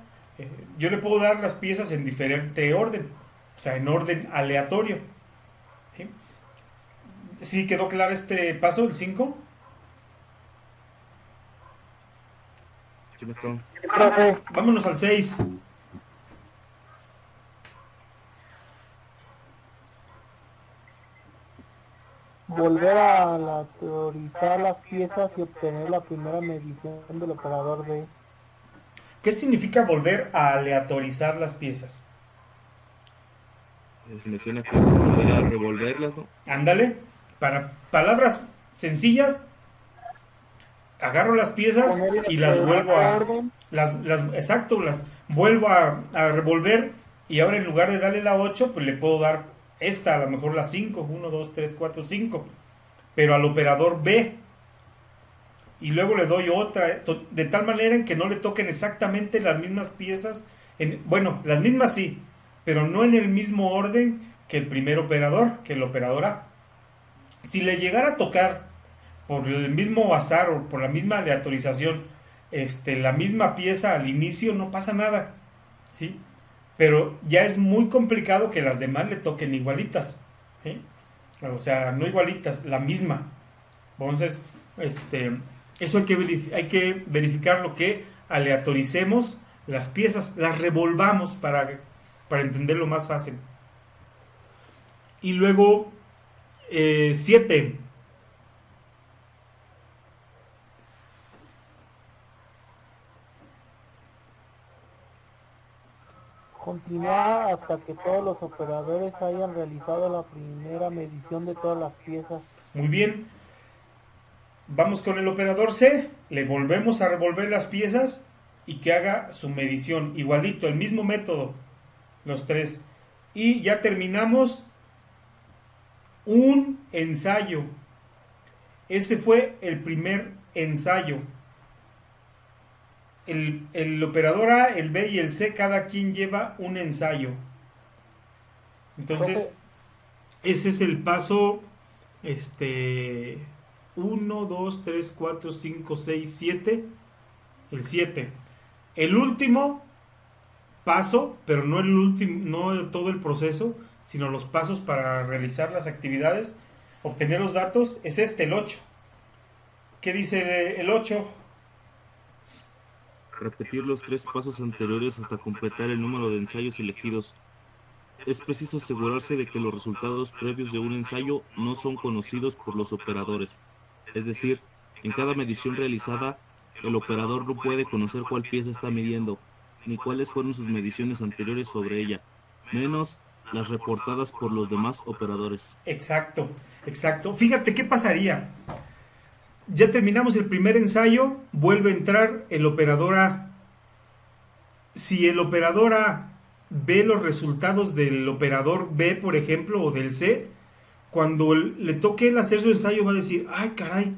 Yo le puedo dar las piezas en diferente orden, o sea, en orden aleatorio. ¿Sí? ¿Sí quedó claro este paso, el 5? Sí, maestro. Vámonos al 6. Volver a aleatorizar las piezas y obtener la primera medición del operador B. ¿Qué significa volver a aleatorizar las piezas? Se menciona que volver a revolverlas, ¿no? Ándale, para palabras sencillas, agarro las piezas y las vuelvo a... Exacto, las vuelvo a revolver, y ahora en lugar de darle la 8, pues le puedo dar esta, a lo mejor la 5, 1, 2, 3, 4, 5, pero al operador B, y luego le doy otra, de tal manera en que no le toquen exactamente las mismas piezas, bueno, las mismas sí, pero no en el mismo orden que el primer operador, que el operador A. Si le llegara a tocar por el mismo azar o por la misma aleatorización la misma pieza al inicio, no pasa nada, ¿sí? Pero ya es muy complicado que las demás le toquen igualitas, ¿sí? O sea, no igualitas, la misma. Entonces, eso hay que verificar lo que aleatoricemos las piezas, las revolvamos para entenderlo más fácil. Y luego, 7. Continúa hasta que todos los operadores hayan realizado la primera medición de todas las piezas. Muy bien. Vamos con el operador C. Le volvemos a revolver las piezas y que haga su medición. Igualito, el mismo método. Los tres. Y ya terminamos un ensayo. Ese fue el primer ensayo. El operador A, el B y el C, cada quien lleva un ensayo. Entonces, ese es el paso 1, 2, 3, 4, 5, 6, 7. El 7. El último paso, pero no el último, no todo el proceso, sino los pasos para realizar las actividades, obtener los datos, es el 8. ¿Qué dice el 8? Repetir los 3 pasos anteriores hasta completar el número de ensayos elegidos. Es preciso asegurarse de que los resultados previos de un ensayo no son conocidos por los operadores. Es decir, en cada medición realizada, el operador no puede conocer cuál pieza está midiendo, ni cuáles fueron sus mediciones anteriores sobre ella, menos las reportadas por los demás operadores. Exacto. Fíjate qué pasaría. Ya terminamos el primer ensayo, vuelve a entrar el operador A. Si el operador A ve los resultados del operador B, por ejemplo, o del C, cuando le toque el hacer su ensayo va a decir, ay caray,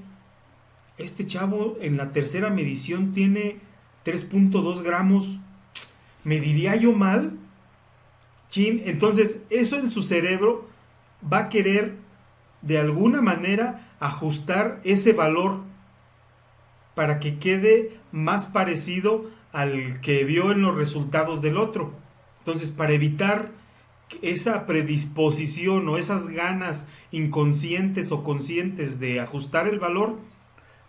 este chavo en la tercera medición tiene 3.2 gramos, ¿me diría yo mal? Chin, entonces eso en su cerebro va a querer de alguna manera ajustar ese valor para que quede más parecido al que vio en los resultados del otro. Entonces, para evitar esa predisposición o esas ganas inconscientes o conscientes de ajustar el valor,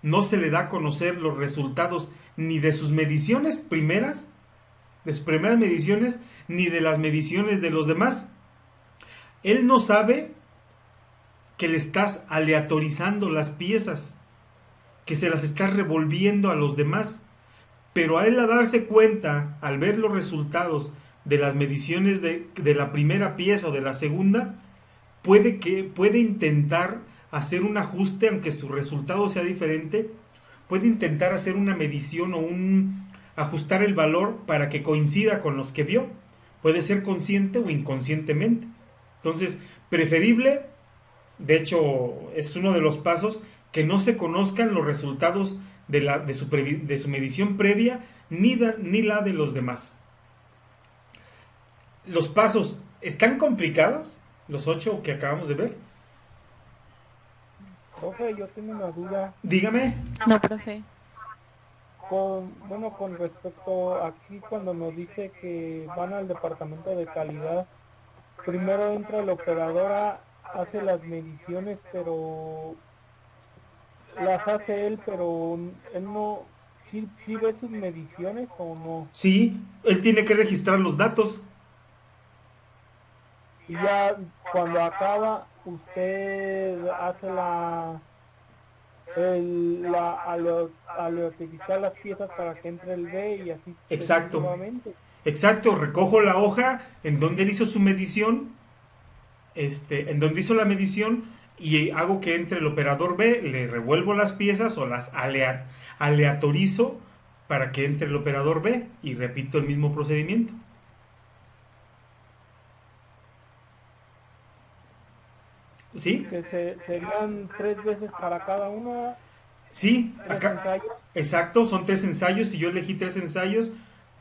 no se le da a conocer los resultados ni de sus mediciones primeras, de sus primeras mediciones, ni de las mediciones de los demás. Él no sabe que le estás aleatorizando las piezas, que se las estás revolviendo a los demás, pero a él a darse cuenta, al ver los resultados de las mediciones de la primera pieza o de la segunda, puede intentar hacer un ajuste, aunque su resultado sea diferente, puede intentar hacer una medición o ajustar el valor para que coincida con los que vio. Puede ser consciente o inconscientemente. Entonces, preferible, de hecho, es uno de los pasos, que no se conozcan los resultados de su medición previa ni la de los demás. Los pasos están complicados, los 8 que acabamos de ver. Profe, yo tengo una duda. Dígame. No, profe. Con respecto aquí cuando nos dice que van al departamento de calidad, primero entra la operadora, hace las mediciones, pero las hace él, pero él no, ¿sí ve sus mediciones o no? Sí, él tiene que registrar los datos. Y ya cuando acaba, usted hace al utilizar las piezas para que entre el B y así Exacto. sucesivamente. Exacto, recojo la hoja en donde él hizo su medición, en donde hizo la medición, y hago que entre el operador B, le revuelvo las piezas o las aleatorizo para que entre el operador B y repito el mismo procedimiento. ¿Sí? Que serían 3 veces para cada una. Sí, 3 acá, ensayos. exacto, son 3 ensayos. Si yo elegí 3 ensayos,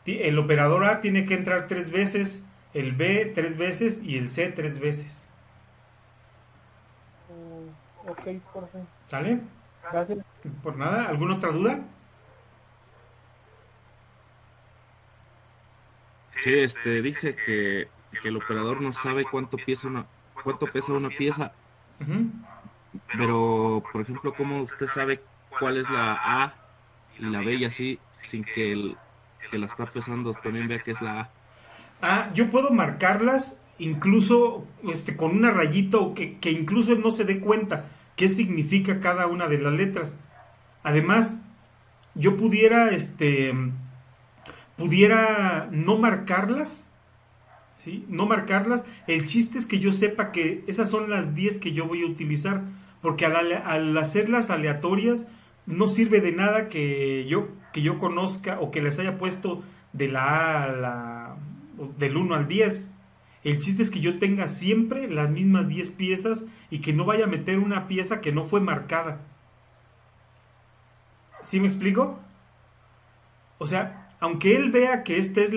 el operador A tiene que entrar 3 veces, el B 3 veces y el C 3 veces. Ok, profe. ¿Sale? Gracias. Por nada, ¿alguna otra duda? Sí, dice que el operador no sabe cuánto pesa una pieza, Ujú. pero por ejemplo, ¿cómo usted sabe cuál es la A y la B y así, sin que el que la está pesando también vea que es la A? Yo puedo marcarlas incluso con una rayita, o que incluso él no se dé cuenta qué significa cada una de las letras. Además, yo pudiera no marcarlas, ¿sí? No marcarlas. El chiste es que yo sepa que esas son las 10 que yo voy a utilizar, porque al hacerlas aleatorias no sirve de nada que yo conozca o que les haya puesto de la A del 1 al 10. El chiste es que yo tenga siempre las mismas 10 piezas y que no vaya a meter una pieza que no fue marcada. ¿Sí me explico? O sea, aunque él vea que esta es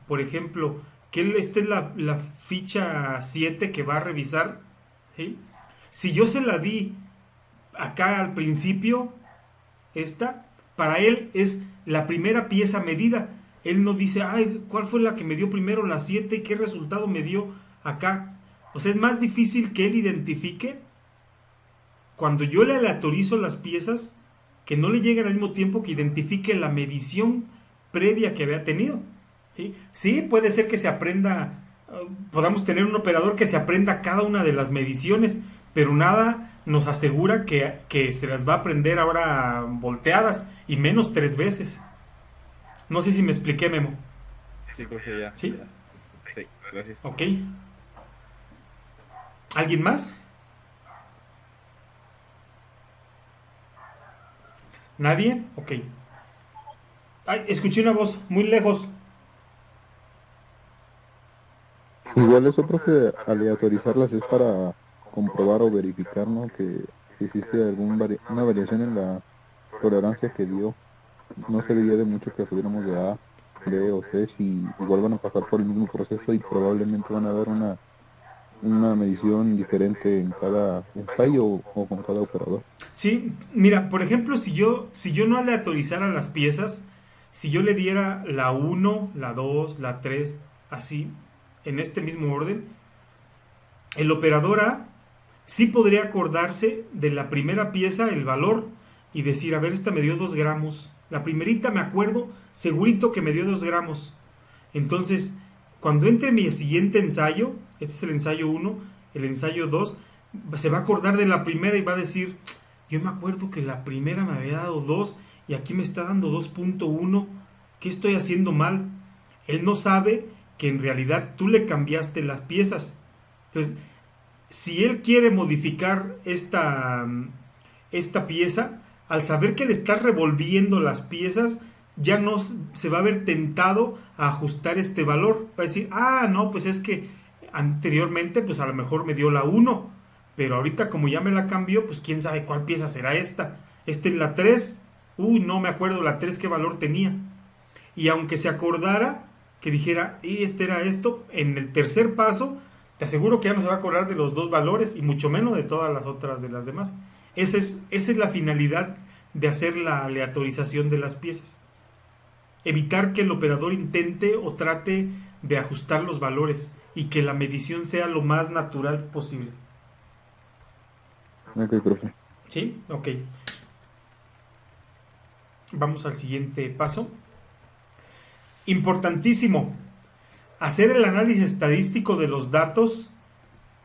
por ejemplo, que esta es la ficha 7 que va a revisar, ¿sí? Si yo se la di acá al principio, para él es la primera pieza medida. Él no dice, ¿cuál fue la que me dio primero, la 7? ¿Qué resultado me dio acá? O sea, es más difícil que él identifique cuando yo le aleatorizo las piezas, que no le lleguen al mismo tiempo, que identifique la medición previa que había tenido. Sí, puede ser que se aprenda, podamos tener un operador que se aprenda cada una de las mediciones, pero nada nos asegura que se las va a aprender ahora volteadas, y menos 3 veces. No sé si me expliqué, Memo. Sí, profe, ya. ¿Sí? Sí, gracias. Ok. ¿Alguien más? ¿Nadie? Ok. Escuché una voz muy lejos. Igual eso, profe, aleatorizarlas es para comprobar o verificar, ¿no? Que si existe una variación en la tolerancia que dio. No serviría de mucho que subiéramos de A, B o C, si igual van a pasar por el mismo proceso y probablemente van a haber una medición diferente en cada ensayo o con cada operador. Sí, mira, por ejemplo, si yo no aleatorizara las piezas, si yo le diera la 1, la 2, la 3, así, en este mismo orden, el operador A sí podría acordarse de la primera pieza, el valor, y decir, a ver, esta me dio 2 gramos. La primerita me acuerdo, segurito que me dio 2 gramos. Entonces, cuando entre mi siguiente ensayo, este es el ensayo 1, el ensayo 2, se va a acordar de la primera y va a decir, yo me acuerdo que la primera me había dado 2 y aquí me está dando 2.1. ¿qué estoy haciendo mal? Él no sabe que en realidad tú le cambiaste las piezas. Entonces, si él quiere modificar esta pieza, al saber que le estás revolviendo las piezas, ya no se va a ver tentado a ajustar este valor. Va a decir, no, pues es que anteriormente pues a lo mejor me dio la 1, pero ahorita como ya me la cambió, pues quién sabe cuál pieza será esta. Esta es la 3. No me acuerdo la 3 qué valor tenía. Y aunque se acordara que dijera, este era esto, en el tercer paso, te aseguro que ya no se va a acordar de los dos valores y mucho menos de todas las otras de las demás. Esa es la finalidad de hacer la aleatorización de las piezas. Evitar que el operador intente o trate de ajustar los valores y que la medición sea lo más natural posible. Ok, profe. ¿Sí? Ok. Vamos al siguiente paso. Importantísimo. Hacer el análisis estadístico de los datos,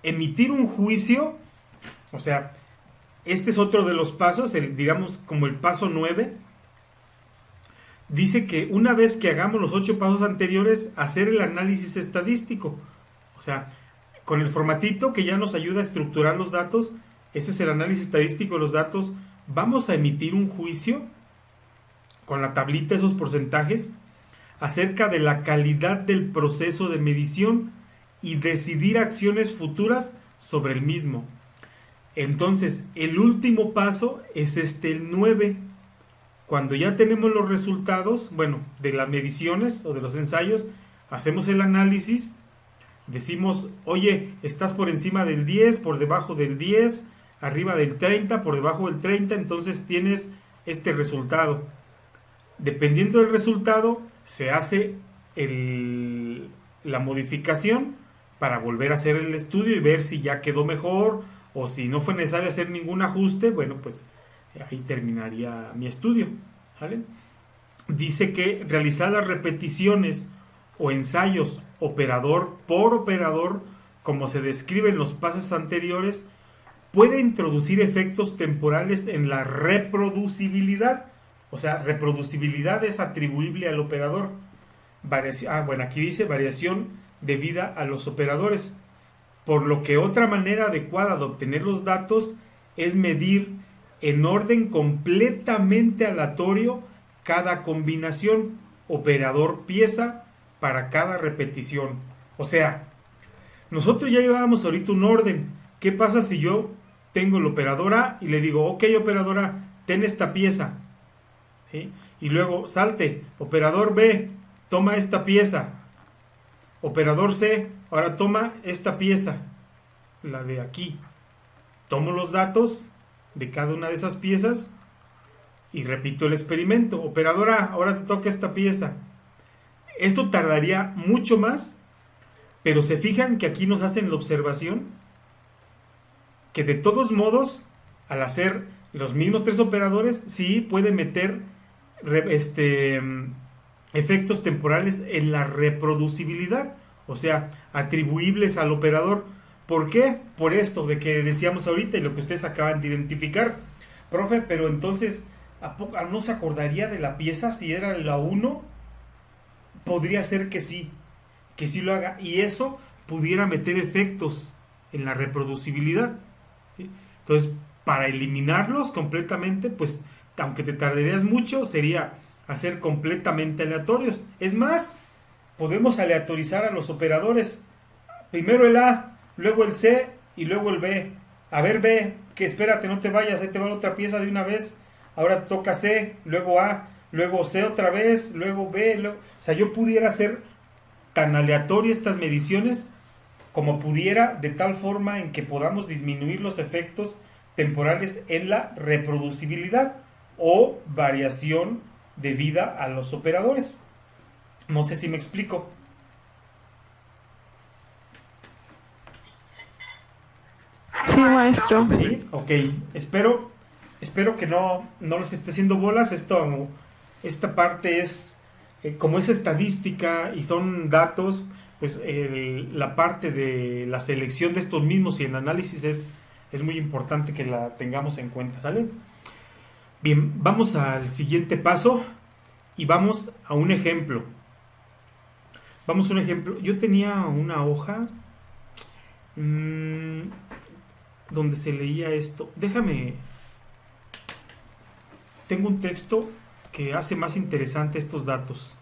emitir un juicio, o sea, este es otro de los pasos, digamos como el paso 9. Dice que una vez que hagamos los 8 pasos anteriores, hacer el análisis estadístico. O sea, con el formatito que ya nos ayuda a estructurar los datos, ese es el análisis estadístico de los datos. Vamos a emitir un juicio con la tablita, esos porcentajes, acerca de la calidad del proceso de medición y decidir acciones futuras sobre el mismo. Entonces, el último paso es el 9. Cuando ya tenemos los resultados, de las mediciones o de los ensayos, hacemos el análisis, decimos, oye, estás por encima del 10, por debajo del 10, arriba del 30, por debajo del 30, entonces tienes este resultado. Dependiendo del resultado, se hace la modificación para volver a hacer el estudio y ver si ya quedó mejor o si no fue necesario hacer ningún ajuste, pues ahí terminaría mi estudio, ¿vale? Dice que realizar las repeticiones o ensayos operador por operador, como se describe en los pasos anteriores, puede introducir efectos temporales en la reproducibilidad. O sea, reproducibilidad es atribuible al operador. Aquí dice variación debida a los operadores. Por lo que otra manera adecuada de obtener los datos es medir en orden completamente aleatorio cada combinación operador-pieza para cada repetición. O sea, nosotros ya llevábamos ahorita un orden. ¿Qué pasa si yo tengo el operador A y le digo, ok, operador A, ten esta pieza? ¿Sí? Y luego salte, operador B, toma esta pieza, operador C, ahora toma esta pieza, la de aquí. Tomo los datos de cada una de esas piezas y repito el experimento. Operador A, ahora te toca esta pieza. Esto tardaría mucho más, pero se fijan que aquí nos hacen la observación que de todos modos, al hacer los mismos 3 operadores, sí puede meter efectos temporales en la reproducibilidad, o sea, atribuibles al operador. ¿Por qué? Por esto de que decíamos ahorita y lo que ustedes acaban de identificar. Profe, pero entonces, ¿no se acordaría de la pieza si era la 1? Podría ser que sí lo haga, y eso pudiera meter efectos en la reproducibilidad, ¿sí? Entonces, para eliminarlos completamente, pues aunque te tardarías mucho, sería hacer completamente aleatorios. Es más, podemos aleatorizar a los operadores. Primero el A, luego el C y luego el B. A ver, B, que espérate, no te vayas, ahí te va otra pieza de una vez. Ahora te toca C, luego A, luego C otra vez, luego B. O sea, yo pudiera hacer tan aleatorio estas mediciones como pudiera, de tal forma en que podamos disminuir los efectos temporales en la reproducibilidad o variación debida a los operadores. No sé si me explico. Sí, maestro. Sí, ok. Espero que no les esté haciendo bolas. Esta parte es, como es estadística y son datos, pues la parte de la selección de estos mismos y el análisis es muy importante que la tengamos en cuenta, ¿sale? Bien, vamos al siguiente paso. y vamos a un ejemplo. Vamos a un ejemplo. Yo tenía una hoja donde se leía esto. Déjame. Tengo un texto que hace más interesante estos datos.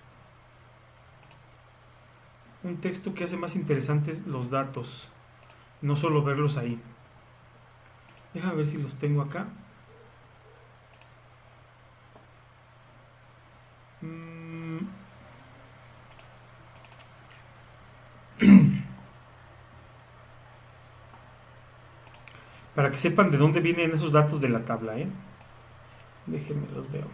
Un texto que hace más interesantes los datos. No solo verlos ahí. Déjame ver si los tengo acá. Para que sepan de dónde vienen esos datos de la tabla, ¿eh? Déjenme los veo.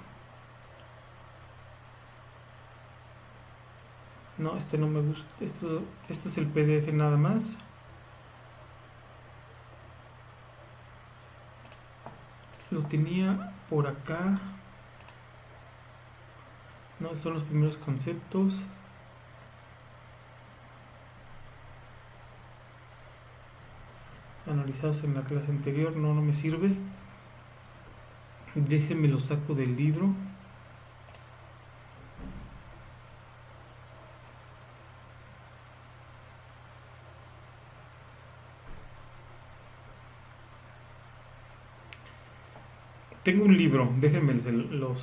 No, este no me gusta. Esto es el PDF nada más. Lo tenía por acá. No, son los primeros conceptos. Analizados en la clase anterior. No me sirve. Déjenme lo saco del libro. Tengo un libro, déjenme lo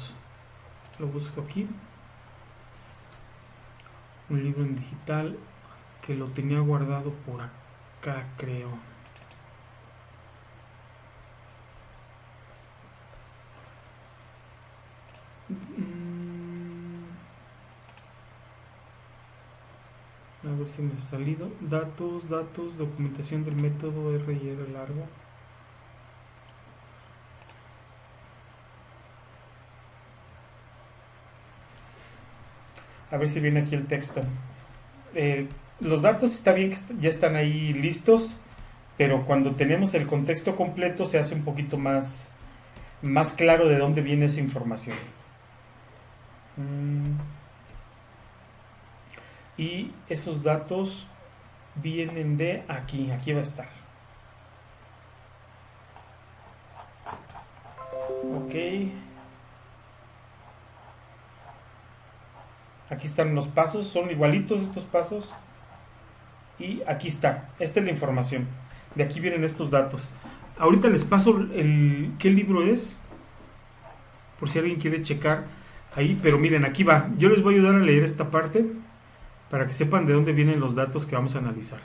busco aquí. Un libro en digital que lo tenía guardado por acá, creo. A ver si me ha salido. Datos, documentación del método R&R largo. A ver si viene aquí el texto. Los datos está bien que ya están ahí listos, pero cuando tenemos el contexto completo se hace un poquito más claro de dónde viene esa información. Y esos datos vienen de aquí va a estar. Ok. Aquí están los pasos, son igualitos estos pasos. Y aquí está, esta es la información. De aquí vienen estos datos. Ahorita les paso qué libro es, por si alguien quiere checar ahí. Pero miren, aquí va. Yo les voy a ayudar a leer esta parte para que sepan de dónde vienen los datos que vamos a analizar.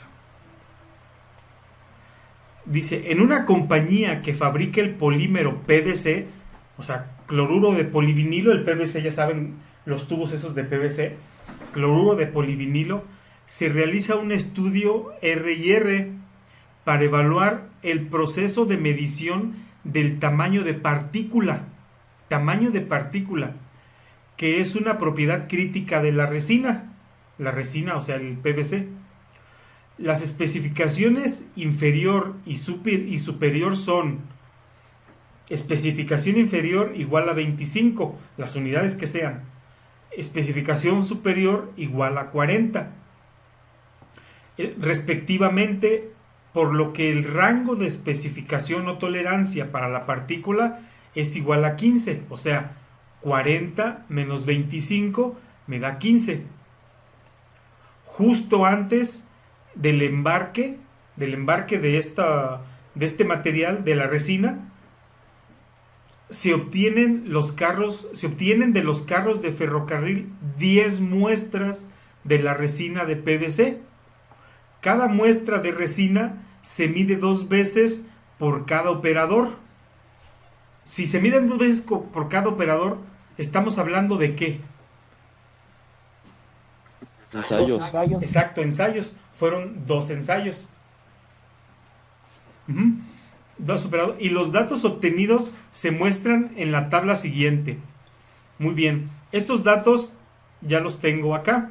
Dice, en una compañía que fabrica el polímero PVC, o sea, cloruro de polivinilo, el PVC, ya saben, los tubos esos de PVC, cloruro de polivinilo, se realiza un estudio R&R para evaluar el proceso de medición del tamaño de partícula, que es una propiedad crítica de la resina, o sea, el PVC. Las especificaciones inferior y superior son: especificación inferior igual a 25, las unidades que sean. Especificación superior igual a 40, respectivamente, por lo que el rango de especificación o tolerancia para la partícula es igual a 15, o sea, 40 menos 25 me da 15. Justo antes del embarque de este material, de la resina, se obtienen de los carros de ferrocarril 10 muestras de la resina de PVC. Cada muestra de resina se mide 2 veces por cada operador. Si se miden 2 veces por cada operador, ¿estamos hablando de qué? Ensayos. Exacto, ensayos. Fueron 2 ensayos. 2 operadores. Y los datos obtenidos se muestran en la tabla siguiente. Muy bien. Estos datos ya los tengo acá.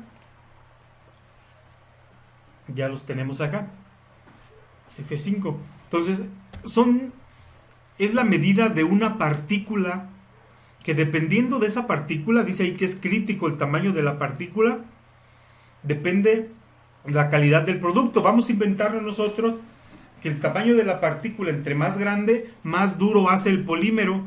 Ya los tenemos acá. F5. Entonces, es la medida de una partícula que, dependiendo de esa partícula, dice ahí que es crítico el tamaño de la partícula, depende la calidad del producto. Vamos a inventarlo nosotros que el tamaño de la partícula, entre más grande, más duro hace el polímero.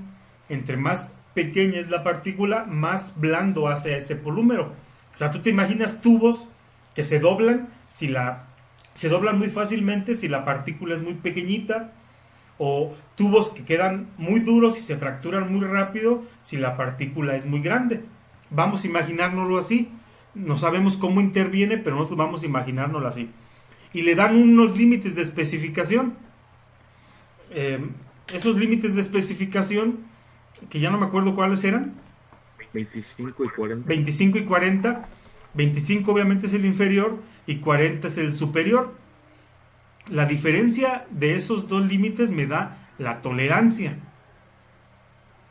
Entre más pequeña es la partícula, más blando hace ese polímero. O sea, tú te imaginas tubos que se doblan, se doblan muy fácilmente si la partícula es muy pequeñita, o tubos que quedan muy duros y se fracturan muy rápido si la partícula es muy grande. Vamos a imaginárnoslo así. No sabemos cómo interviene, pero nosotros vamos a imaginárnoslo así. Y le dan unos límites de especificación. Esos límites de especificación, que ya no me acuerdo cuáles eran. 25 y 40. 25 y 40. 25 obviamente es el inferior y 40 es el superior. La diferencia de esos dos límites me da la tolerancia.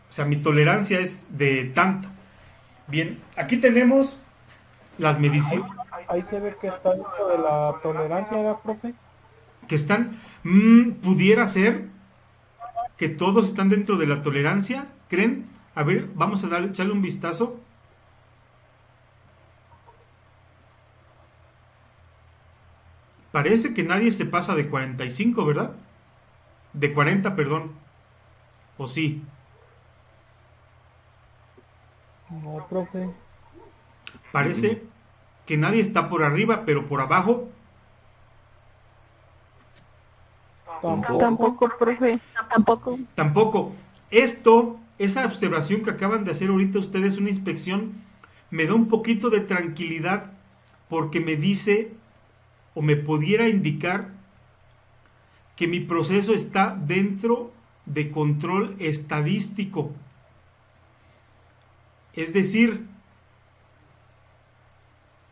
O sea, mi tolerancia es de tanto. Bien, aquí tenemos las mediciones. Ahí se ve que está dentro de la tolerancia, ¿verdad, profe? Que están, pudiera ser que todos están dentro de la tolerancia, ¿creen? A ver, vamos a echarle un vistazo. Parece que nadie se pasa de 45, ¿verdad? De 40, perdón. ¿O sí? No, profe. Parece que nadie está por arriba, pero por abajo. Tampoco, profe. Tampoco. Tampoco. Esa observación que acaban de hacer ahorita ustedes, una inspección, me da un poquito de tranquilidad porque me dice o me pudiera indicar que mi proceso está dentro de control estadístico. Es decir,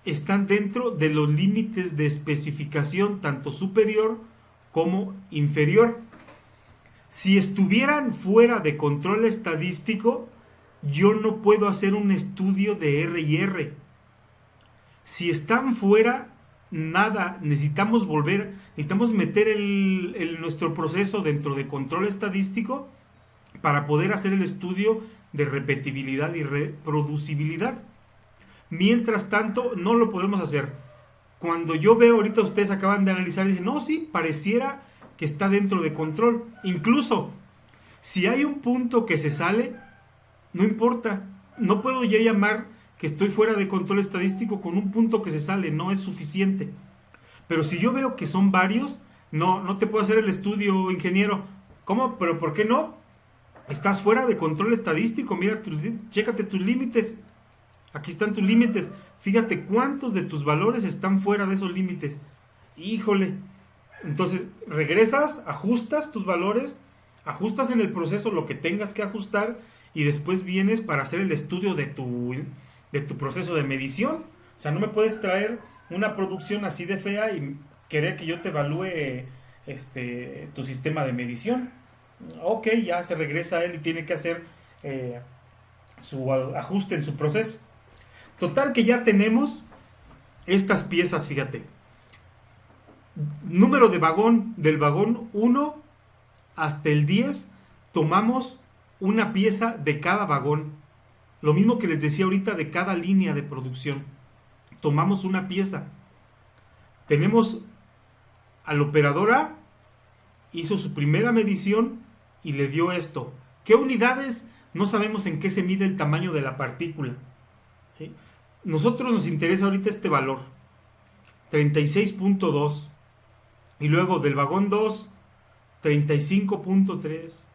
están dentro de los límites de especificación tanto superior como inferior. Si estuvieran fuera de control estadístico, yo no puedo hacer un estudio de R&R. Si están fuera, nada, necesitamos meter nuestro proceso dentro de control estadístico para poder hacer el estudio de repetibilidad y reproducibilidad. Mientras tanto, no lo podemos hacer. Cuando yo veo, ahorita ustedes acaban de analizar y dicen, no, sí, pareciera que está dentro de control. Incluso, si hay un punto que se sale, no importa. No puedo ya llamar que estoy fuera de control estadístico con un punto que se sale, no es suficiente. Pero si yo veo que son varios, no te puedo hacer el estudio, ingeniero. ¿Cómo? ¿Pero por qué no? Estás fuera de control estadístico, mira, chécate tus límites. Aquí están tus límites. Fíjate cuántos de tus valores están fuera de esos límites. Híjole. Entonces, regresas, ajustas tus valores, ajustas en el proceso lo que tengas que ajustar y después vienes para hacer el estudio de tu proceso de medición. O sea, no me puedes traer una producción así de fea y querer que yo te evalúe tu sistema de medición. Ok, ya se regresa a él y tiene que hacer su ajuste en su proceso. Total que ya tenemos estas piezas, fíjate. Número de vagón, del vagón 1 hasta el 10, tomamos una pieza de cada vagón. Lo mismo que les decía ahorita de cada línea de producción. Tomamos una pieza. Tenemos al operador A, hizo su primera medición y le dio esto. ¿Qué unidades? No sabemos en qué se mide el tamaño de la partícula. ¿Sí? Nosotros nos interesa ahorita este valor, 36.2. Y luego del vagón 2, 35.3.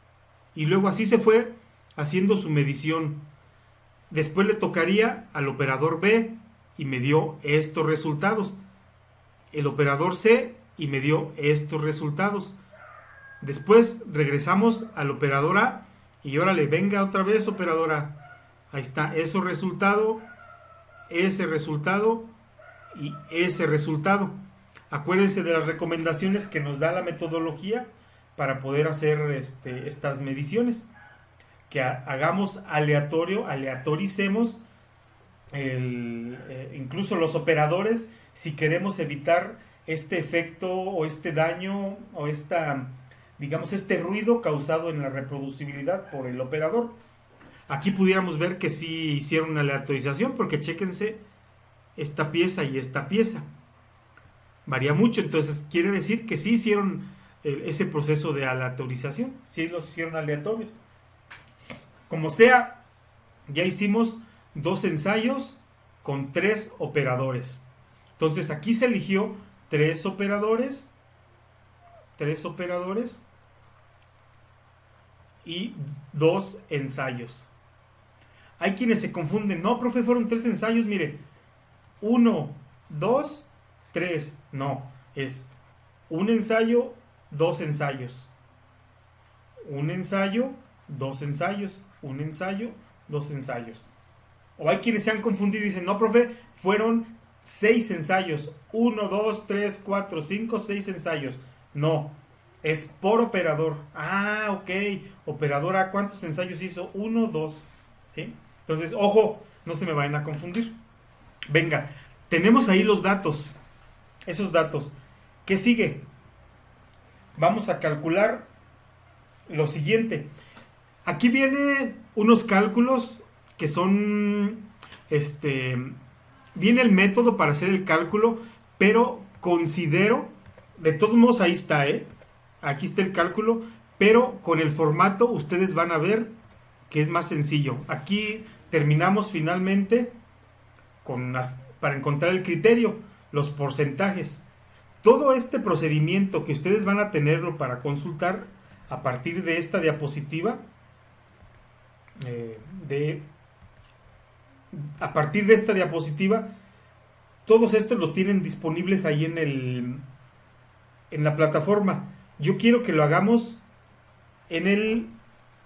Y luego así se fue haciendo su medición. Después le tocaría al operador B y me dio estos resultados. El operador C y me dio estos resultados. Después regresamos al operador A y órale, venga otra vez operadora. Ahí está, ese resultado y ese resultado. Acuérdense de las recomendaciones que nos da la metodología para poder hacer estas mediciones. Que hagamos aleatoricemos incluso los operadores si queremos evitar este efecto o este daño o este ruido causado en la reproducibilidad por el operador. Aquí pudiéramos ver que sí hicieron una aleatorización porque chéquense esta pieza y esta pieza. Varía mucho, entonces quiere decir que sí hicieron ese proceso de aleatorización, sí los hicieron aleatorios. Como sea, Ya hicimos 2 ensayos con 3 operadores. Entonces aquí se eligió 3 operadores y 2 ensayos. Hay quienes se confunden. No, profe, fueron 3 ensayos. Mire, 1, 2, 3. No, es un ensayo, 2 ensayos. Un ensayo, 2 ensayos. Un ensayo, 2 ensayos. O hay quienes se han confundido y dicen, no, profe, fueron 6 ensayos. 1, 2, 3, 4, 5, 6 ensayos. No, es por operador. Ah, ok. Operador A, ¿cuántos ensayos hizo? 1, 2. ¿Sí? Entonces, ojo, no se me vayan a confundir. Venga, tenemos ahí los datos. Esos datos. ¿Qué sigue? Vamos a calcular lo siguiente. Aquí vienen unos cálculos que son, viene el método para hacer el cálculo, pero considero, de todos modos ahí está, aquí está el cálculo, pero con el formato ustedes van a ver que es más sencillo. Aquí terminamos finalmente para encontrar el criterio, los porcentajes. Todo este procedimiento que ustedes van a tenerlo para consultar a partir de esta diapositiva, a partir de esta diapositiva, todos estos los tienen disponibles ahí en la plataforma. Yo quiero que lo hagamos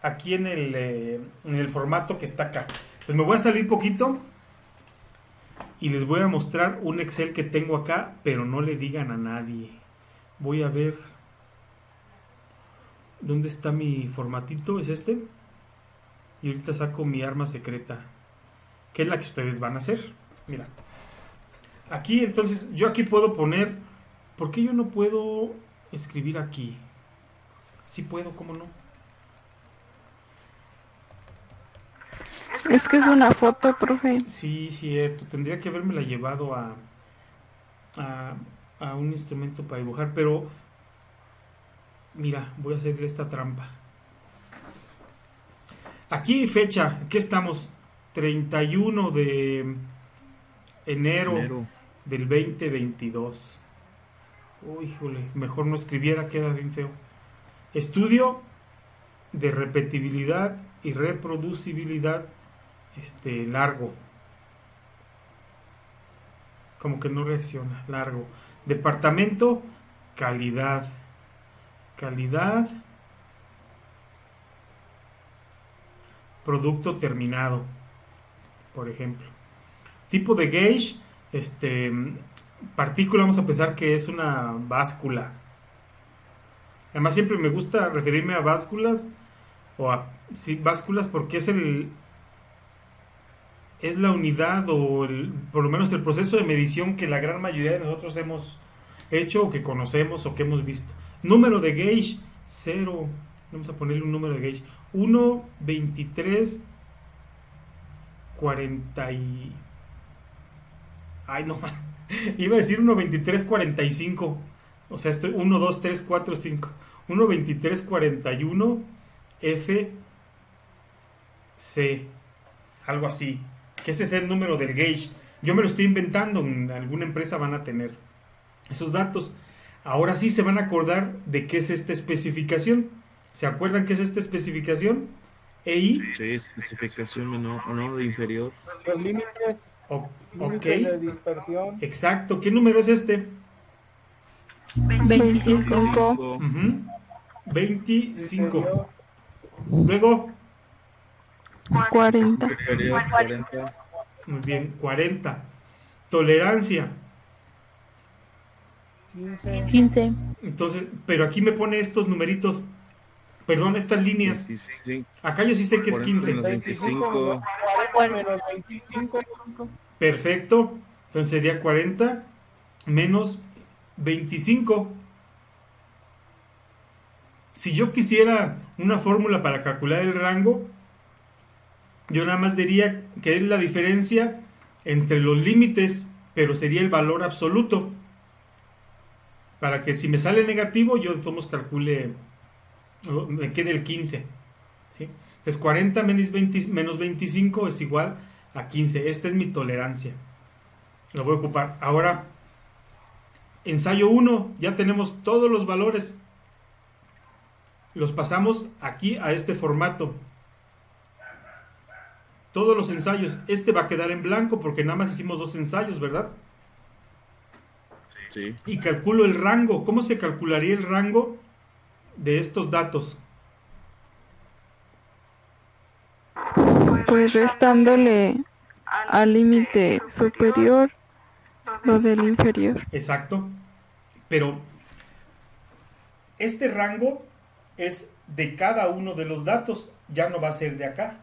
aquí en el formato que está acá. Pues me voy a salir poquito y les voy a mostrar un Excel que tengo acá, pero no le digan a nadie. Voy a ver dónde está mi formatito, es este. Y ahorita saco mi arma secreta, que es la que ustedes van a hacer. Mira, aquí entonces yo aquí puedo poner, ¿por qué yo no puedo escribir aquí? Sí puedo, ¿cómo no? Es que es una foto, profe. Sí, cierto, tendría que haberme la llevado a un instrumento para dibujar, pero mira, voy a hacerle esta trampa. Aquí fecha, ¿qué estamos? 31 de enero del 2022. Uy, híjole, mejor no escribiera, queda bien feo. Estudio de repetibilidad y reproducibilidad largo. Como que no reacciona, largo. Departamento, calidad. Calidad. Producto terminado, por ejemplo. Tipo de gauge, partícula, vamos a pensar que es una báscula. Además siempre me gusta referirme a básculas básculas porque es la unidad o por lo menos el proceso de medición que la gran mayoría de nosotros hemos hecho o que conocemos o que hemos visto. Número de gauge 0, vamos a ponerle un número de gauge 1, 23, 40 y... Ay, no, iba a decir 1, 23, 45. O sea, estoy 1, 2, 3, 4, 5. 1, 23, 41, F, C. Algo así. Que ese es el número del gauge. Yo me lo estoy inventando. En alguna empresa van a tener esos datos. Ahora sí se van a acordar de qué es esta especificación. ¿Se acuerdan qué es esta especificación? EI. Sí, especificación menor o no de inferior. Los límites. Límites de dispersión. Exacto. ¿Qué número es este? 25. 25. Luego. 40. Superior, 40. Muy bien, 40. Tolerancia. 15. Entonces, pero aquí me pone estos numeritos. Perdón, estas líneas. 25. Acá yo sí sé que es 40 15. menos 25. 40 menos 25. Perfecto. Entonces sería 40 menos 25. Si yo quisiera una fórmula para calcular el rango, yo nada más diría que es la diferencia entre los límites, pero sería el valor absoluto. Para que si me sale negativo, yo de todos modos calcule, me quede el 15. ¿Sí? Entonces 40 menos 25 es igual a 15. Esta es mi tolerancia. Lo voy a ocupar. Ahora, ensayo 1, ya tenemos todos los valores. Los pasamos aquí a este formato. Todos los ensayos. Este va a quedar en blanco porque nada más hicimos 2 ensayos, ¿verdad? Sí. Y calculo el rango. ¿Cómo se calcularía el rango de estos datos? Pues restándole al límite superior lo del inferior. Exacto. Pero este rango es de cada uno de los datos. Ya no va a ser de acá.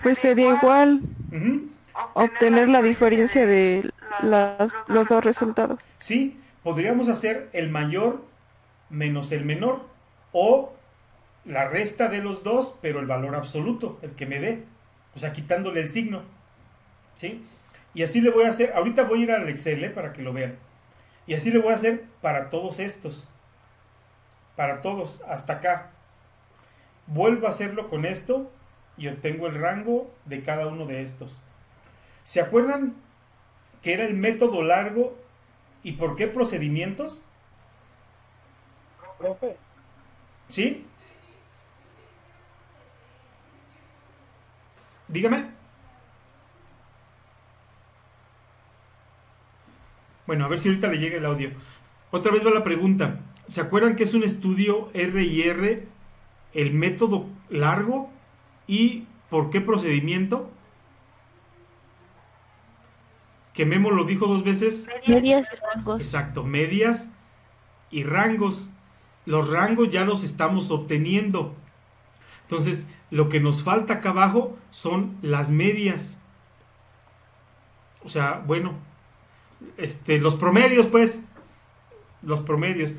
Pues sería igual Ujú. obtener la diferencia de los dos resultados. Sí, podríamos hacer el mayor menos el menor. O la resta de los dos, pero el valor absoluto, el que me dé. O sea, quitándole el signo. ¿Sí? Y así le voy a hacer. Ahorita voy a ir al Excel, para que lo vean. Y así le voy a hacer para todos estos. Para todos, hasta acá. Vuelvo a hacerlo con esto y obtengo el rango de cada uno de estos. ¿Se acuerdan que era el método largo y por qué procedimientos? Profe, ¿Sí? Dígame. Bueno, a ver si ahorita le llega el audio. Otra vez va la pregunta. ¿Se acuerdan que es un estudio R y R, el método largo y por qué procedimiento? Que Memo lo dijo 2 veces. Medias y rangos. Exacto, medias y rangos. Los rangos ya los estamos obteniendo. Entonces, lo que nos falta acá abajo son las medias. O sea, bueno, los promedios, pues. Los promedios.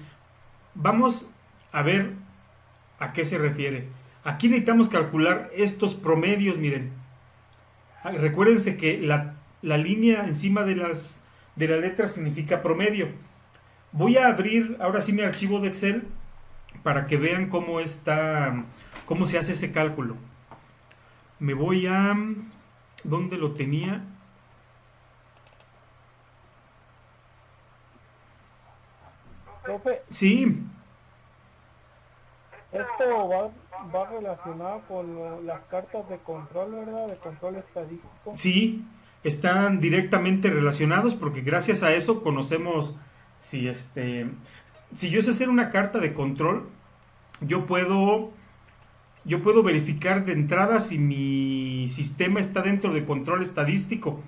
Vamos a ver a qué se refiere. Aquí necesitamos calcular estos promedios, miren. Recuérdense que la línea encima de las letras significa promedio. Voy a abrir ahora sí mi archivo de Excel para que vean cómo se hace ese cálculo. Me voy a... ¿Dónde lo tenía? profe, Sí, esto va relacionado con las cartas de control, ¿verdad? De control estadístico. sí, están directamente relacionados porque gracias a eso conocemos si yo sé hacer una carta de control, yo puedo verificar de entrada si mi sistema está dentro de control estadístico.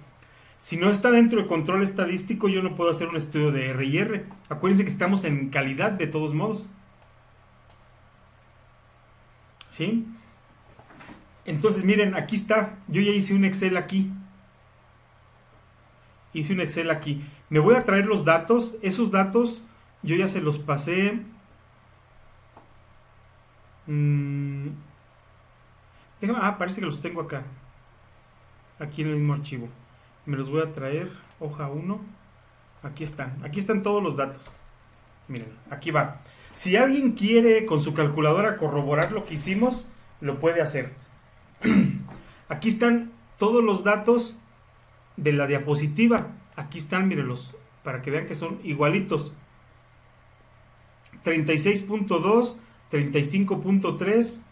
Si no está dentro de control estadístico, yo no puedo hacer un estudio de R y R. Acuérdense que estamos en calidad de todos modos. ¿Sí? Entonces, miren, aquí está. Yo ya hice un Excel aquí. Me voy a traer los datos. Esos datos yo ya se los pasé. Parece que los tengo acá. Aquí en el mismo archivo. Me los voy a traer. Hoja 1. Aquí están todos los datos. Miren, aquí va. Si alguien quiere con su calculadora corroborar lo que hicimos, lo puede hacer. Aquí están todos los datos de la diapositiva. Aquí están, mírenlos, para que vean que son igualitos. 36.2, 35.3,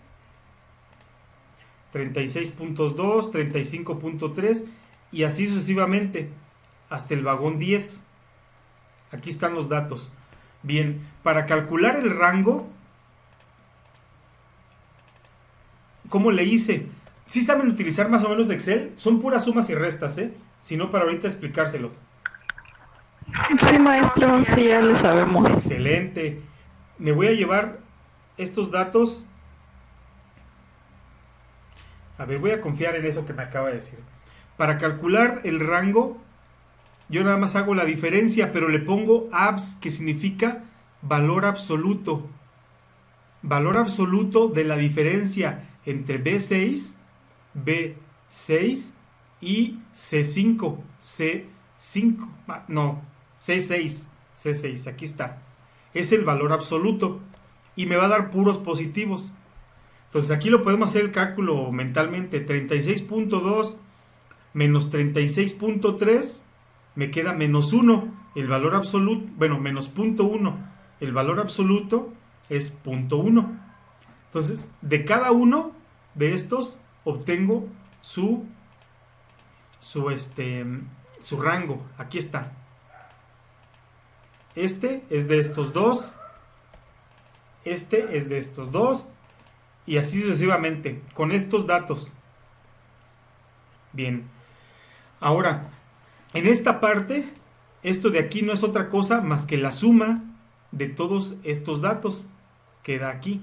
36.2, 35.3 y así sucesivamente hasta el vagón 10. Aquí están los datos. Bien, para calcular el rango, ¿cómo le hice? ¿Sí saben utilizar más o menos Excel? Son puras sumas y restas, Si no, para ahorita explicárselos. Sí, maestro, sí, ya le sabemos. Excelente. Me voy a llevar estos datos. A ver, voy a confiar en eso que me acaba de decir. Para calcular el rango, yo nada más hago la diferencia, pero le pongo abs, que significa valor absoluto. Valor absoluto de la diferencia entre B6, B6 y C5. C5, no, C6. C6, aquí está. Es el valor absoluto. Y me va a dar puros positivos. Entonces aquí lo podemos hacer el cálculo mentalmente. 36.2 menos 36.3 me queda menos 1, el valor absoluto, bueno, menos 0.1, el valor absoluto es 0.1. Entonces, de cada uno de estos obtengo su rango. Aquí está. Este es de estos dos, este es de estos dos, y así sucesivamente, con estos datos. Bien. Ahora, en esta parte, esto de aquí no es otra cosa más que la suma de todos estos datos. Queda aquí.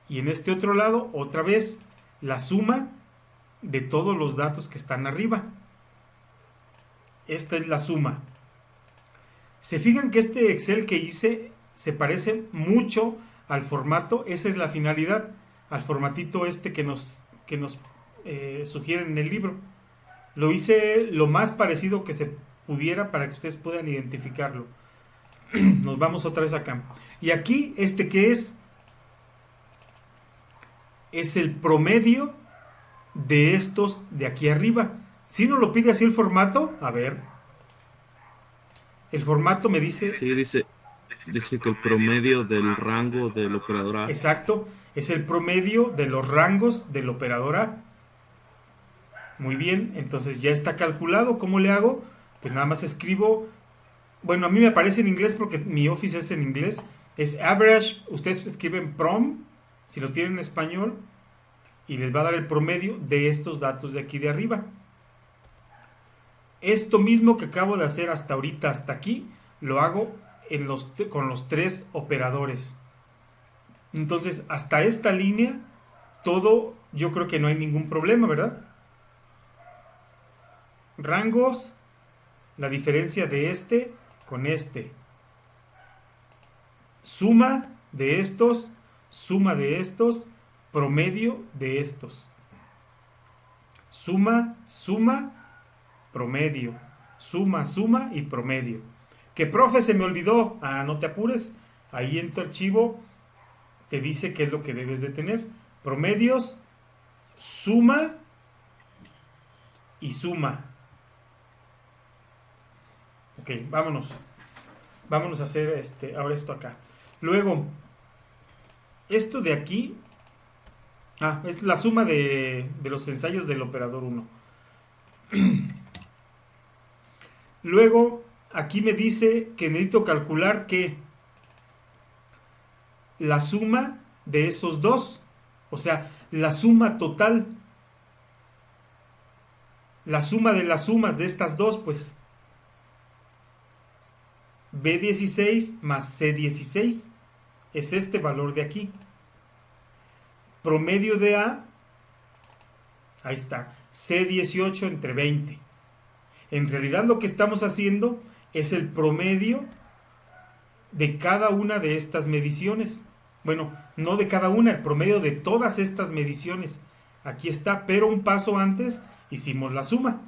Y en este otro lado, otra vez, la suma de todos los datos que están arriba. Esta es la suma. Se fijan que este Excel que hice se parece mucho al formato, esa es la finalidad, al formatito este que nos sugieren en el libro. Lo hice lo más parecido que se pudiera para que ustedes puedan identificarlo. Nos vamos otra vez acá. Y aquí, ¿qué es? Es el promedio de estos de aquí arriba. Si no lo pide así el formato, a ver. El formato me dice... Sí, dice que el promedio del rango del operador A. Exacto, es el promedio de los rangos del operador A. Muy bien, entonces ya está calculado. ¿Cómo le hago? Pues nada más escribo... Bueno, a mí me aparece en inglés porque mi Office es en inglés. Es average, ustedes escriben prom, si lo tienen en español, y les va a dar el promedio de estos datos de aquí de arriba. Esto mismo que acabo de hacer hasta ahorita, hasta aquí, lo hago con los tres operadores. Entonces, hasta esta línea, todo, yo creo que no hay ningún problema, ¿verdad? Rangos, la diferencia de este con este. Suma de estos, promedio de estos. Suma, promedio. Suma y promedio. Que profe, se me olvidó. No te apures. Ahí en tu archivo te dice qué es lo que debes de tener. Promedios, suma y suma. Ok, vámonos. Vámonos a hacer ahora esto acá. Luego, esto de aquí, es la suma de los ensayos del operador 1. Luego, aquí me dice que necesito calcular que la suma de esos dos, o sea, la suma total, la suma de las sumas de estas dos, pues, B16 más C16 es este valor de aquí. Promedio de A, ahí está, C18 entre 20. En realidad lo que estamos haciendo es el promedio de cada una de estas mediciones. Bueno, no de cada una, el promedio de todas estas mediciones. Aquí está, pero un paso antes hicimos la suma.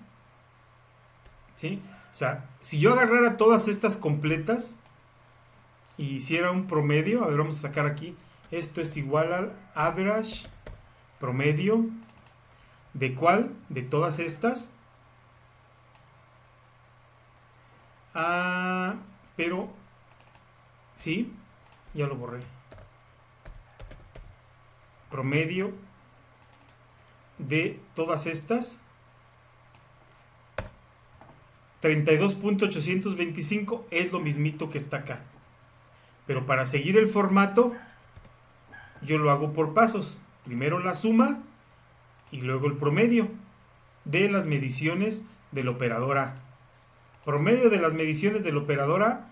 ¿Sí? O sea, si yo agarrara todas estas completas y hiciera un promedio, a ver, vamos a sacar aquí, esto es igual al average, promedio, ¿de cuál? De todas estas. Pero, sí, ya lo borré. Promedio de todas estas. 32.825 es lo mismito que está acá. Pero para seguir el formato, yo lo hago por pasos. Primero la suma y luego el promedio de las mediciones del operador A. Promedio de las mediciones del operador A.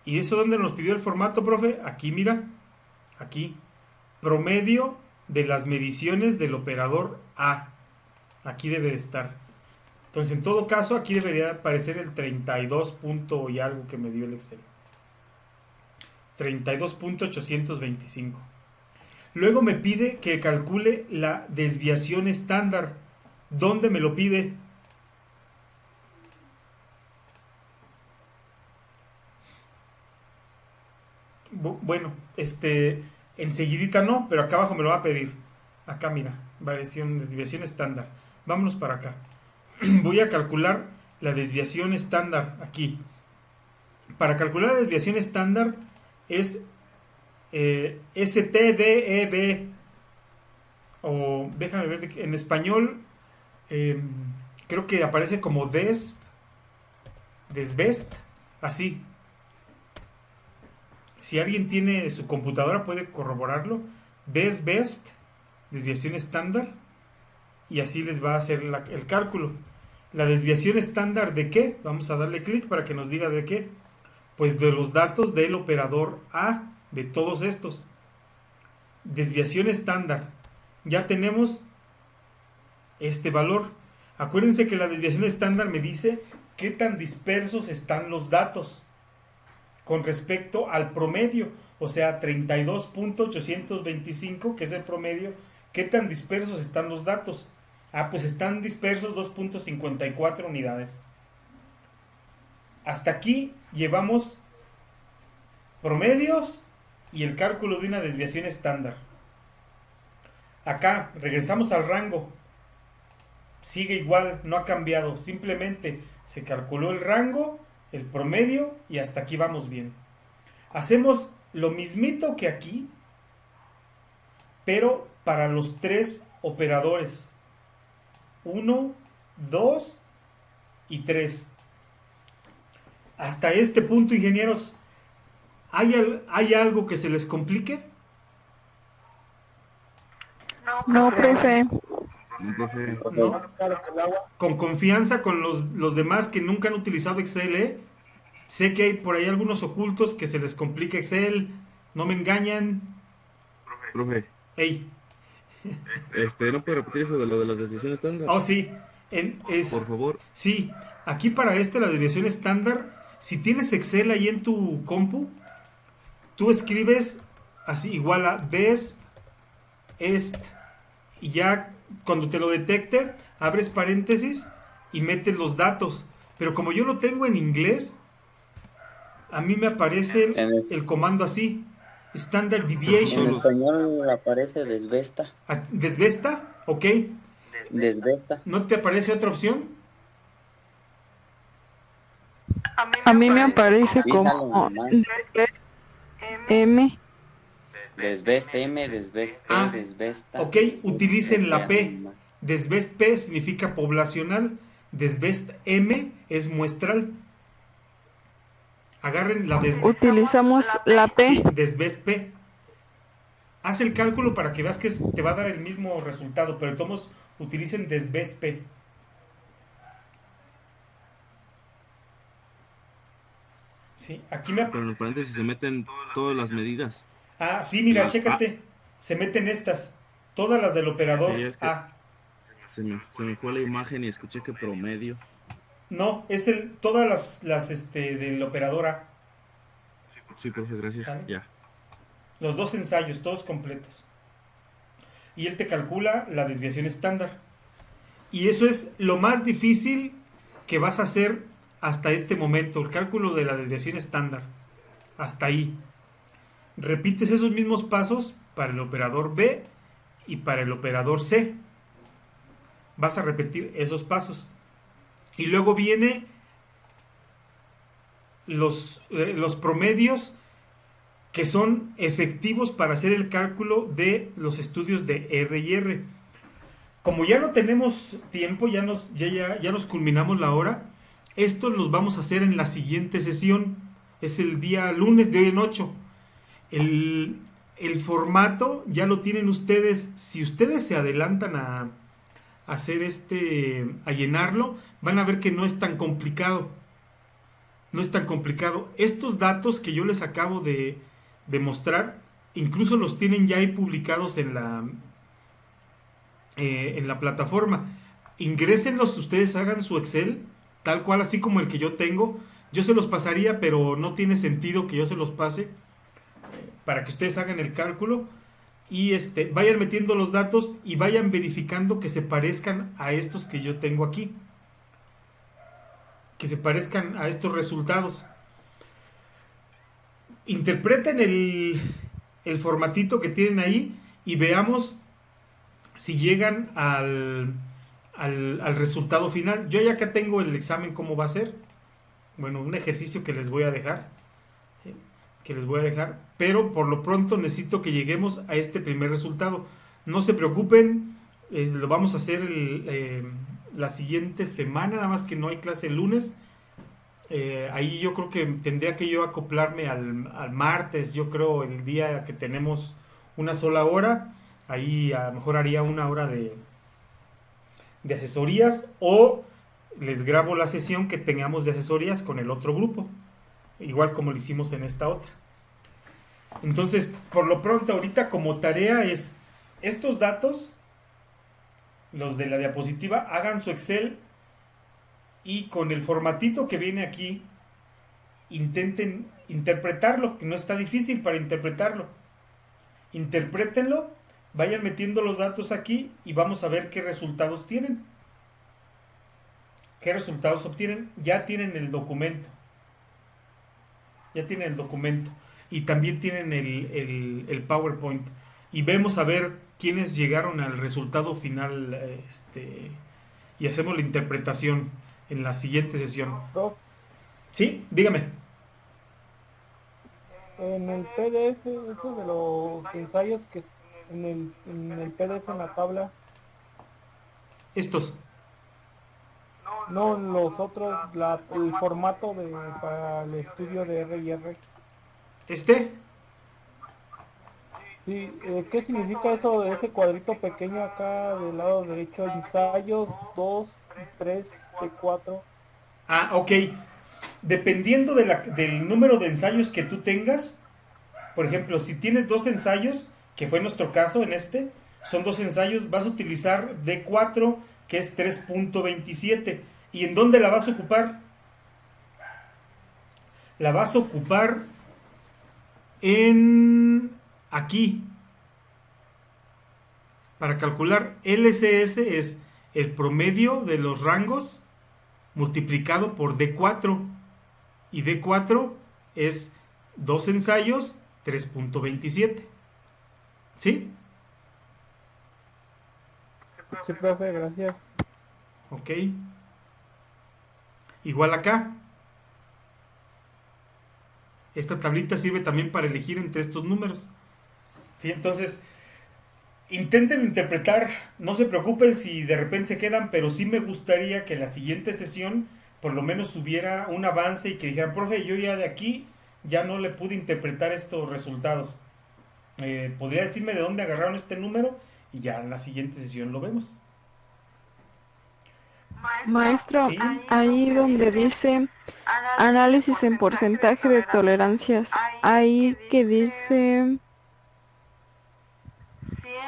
¿Y eso dónde nos pidió el formato, profe? Aquí, mira. Aquí. Promedio de las mediciones del operador A. Aquí debe de estar. Entonces, en todo caso, aquí debería aparecer el 32 punto y algo que me dio el Excel. 32.825. Luego me pide que calcule la desviación estándar. ¿Dónde me lo pide? Bueno, Enseguidita no, pero acá abajo me lo va a pedir. Acá mira, desviación estándar. Vámonos para acá. Voy a calcular la desviación estándar aquí. Para calcular la desviación estándar es STDEB, o déjame ver, en español creo que aparece como desbest, así. Si alguien tiene su computadora puede corroborarlo. Desbest, desviación estándar, y así les va a hacer el cálculo. La desviación estándar ¿de qué? Vamos a darle clic para que nos diga de qué. Pues de los datos del operador A, de todos estos. Desviación estándar. Ya tenemos este valor. Acuérdense que la desviación estándar me dice qué tan dispersos están los datos con respecto al promedio, o sea, 32.825, que es el promedio. ¿Qué tan dispersos están los datos? Pues están dispersos 2.54 unidades. Hasta aquí llevamos promedios y el cálculo de una desviación estándar. Acá regresamos al rango. Sigue igual, no ha cambiado. Simplemente se calculó el rango, el promedio y hasta aquí vamos bien. Hacemos lo mismito que aquí, pero para los 3 operadores. 1, 2 y 3. Hasta este punto, ingenieros, ¿hay algo que se les complique? No, profe. ¿No? Con confianza con los demás que nunca han utilizado Excel, ¿eh? Sé que hay por ahí algunos ocultos que se les complica Excel. No me engañan. Profe. Ey. ¿No puede repetir eso de lo de la desviación estándar? Oh, sí. Por favor. Sí. Aquí para la desviación estándar, si tienes Excel ahí en tu compu, tú escribes así, igual a desp est, y ya cuando te lo detecte, abres paréntesis y metes los datos. Pero como yo lo tengo en inglés, a mí me aparece el comando así, Standard Deviation. En español aparece desvesta. ¿Desvesta? Ok. Desvesta. ¿No te aparece otra opción? A mí me aparece como M. Desvest M, desvest P, desvesta. Ok, utilicen la P. Desvest P significa poblacional. Desvest M es muestral. Agarren la Utilizamos la P. Sí, Desvest P. Haz el cálculo para que veas que te va a dar el mismo resultado, pero todos utilicen Desvest P. Sí, aquí Pero en los paréntesis se meten todas las medidas. Sí, mira, chécate. Se meten estas. Todas las del operador. Sí, es que se me fue la imagen y escuché que promedio. No, es todas las del operador A. Sí, profe, gracias. ¿Sale? Ya. Los 2 ensayos, todos completos. Y él te calcula la desviación estándar. Y eso es lo más difícil que vas a hacer hasta este momento, el cálculo de la desviación estándar. Hasta ahí. Repites esos mismos pasos para el operador B y para el operador C. Vas a repetir esos pasos. Y luego viene los promedios que son efectivos para hacer el cálculo de los estudios de R y R. Como ya no tenemos tiempo, ya nos culminamos la hora, estos los vamos a hacer en la siguiente sesión. Es el día lunes de hoy en 8. El formato ya lo tienen ustedes. Si ustedes se adelantan a hacer a llenarlo, van a ver que no es tan complicado. No es tan complicado. Estos datos que yo les acabo de mostrar, incluso los tienen ya ahí publicados en la plataforma. Ingrésenlos, ustedes hagan su Excel, tal cual, así como el que yo tengo. Yo se los pasaría, pero no tiene sentido que yo se los pase, para que ustedes hagan el cálculo y vayan metiendo los datos y vayan verificando que se parezcan a estos que yo tengo aquí, que se parezcan a estos resultados. Interpreten el formatito que tienen ahí y veamos si llegan al resultado final. Yo ya acá tengo el examen cómo va a ser. Bueno, un ejercicio que les voy a dejar. ¿Sí? Que les voy a dejar. Pero por lo pronto necesito que lleguemos a este primer resultado. No se preocupen. Lo vamos a hacer la siguiente semana. Nada más que no hay clase el lunes. Ahí yo creo que tendría que yo acoplarme al martes. Yo creo el día que tenemos una sola hora. Ahí a lo mejor haría una hora de asesorías, o les grabo la sesión que tengamos de asesorías con el otro grupo, igual como lo hicimos en esta otra. Entonces, por lo pronto ahorita como tarea es estos datos, los de la diapositiva, hagan su Excel y con el formatito que viene aquí intenten interpretarlo, que no está difícil para interpretarlo. Interprétenlo, vayan metiendo los datos aquí y vamos a ver qué resultados tienen. ¿Qué resultados obtienen? Ya tienen el documento. Ya tienen el documento. Y también tienen el PowerPoint. Y vemos a ver quiénes llegaron al resultado final. Y hacemos la interpretación en la siguiente sesión. Sí, dígame. En el PDF, eso de los ensayos que en el PDF, en la tabla. Estos. No, los otros, el formato para el estudio de R&R. ¿Este? Sí, ¿qué significa eso de ese cuadrito pequeño acá del lado derecho? Ensayos 2, 3, de 4. Ah, ok. Dependiendo del número de ensayos que tú tengas, por ejemplo, si tienes 2 ensayos, que fue nuestro caso en son 2 ensayos, vas a utilizar D4, que es 3.27. ¿Y en dónde la vas a ocupar? La vas a ocupar en aquí. Para calcular LCS es el promedio de los rangos multiplicado por D4. Y D4 es 2 ensayos, 3.27. ¿Sí? Sí, profe, gracias. Ok. Igual acá. Esta tablita sirve también para elegir entre estos números. ¿Sí? Entonces, intenten interpretar. No se preocupen si de repente se quedan, pero sí me gustaría que en la siguiente sesión por lo menos hubiera un avance y que dijeran, profe, yo ya de aquí ya no le pude interpretar estos resultados. ¿Podría decirme de dónde agarraron este número? Y ya en la siguiente sesión lo vemos. Maestro, ¿Sí? ahí donde dice análisis en porcentaje de tolerancias, ahí que dice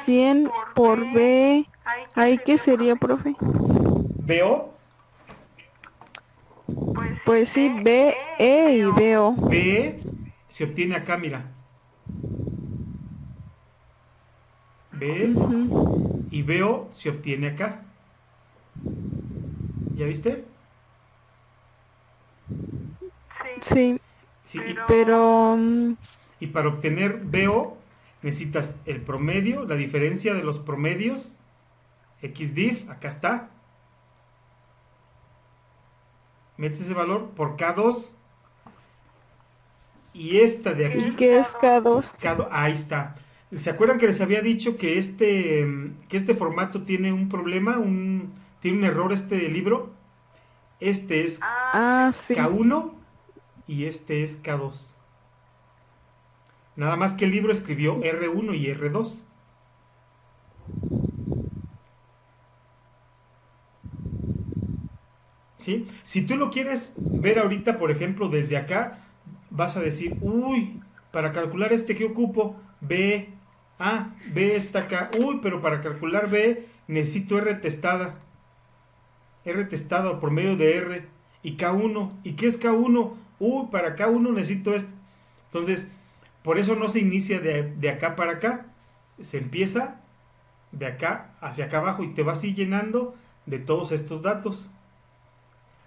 100 por B, ¿ahí qué sería, profe? ¿Veo? Pues sí, B, E y veo. B se obtiene acá, mira. B y veo se obtiene acá. ¿Ya viste? Sí, Sí, pero y para obtener veo necesitas el promedio, la diferencia de los promedios, XDIF, acá está. Metes ese valor por K2 y esta de aquí. ¿qué es K2? Ahí está. ¿Se acuerdan que les había dicho que este formato tiene un problema? Tiene un error este libro. Este es Sí. K1 y este es K2. Nada más que el libro escribió R1 y R2. ¿Sí? Si tú lo quieres ver ahorita, por ejemplo, desde acá, vas a decir, uy, para calcular ¿qué ocupo? B. B está acá. Uy, pero para calcular B necesito R testada. R testada por medio de R. Y K1. ¿Y qué es K1? Uy, para K1 necesito esto. Entonces, por eso no se inicia de acá para acá. Se empieza de acá hacia acá abajo y te vas a ir llenando de todos estos datos.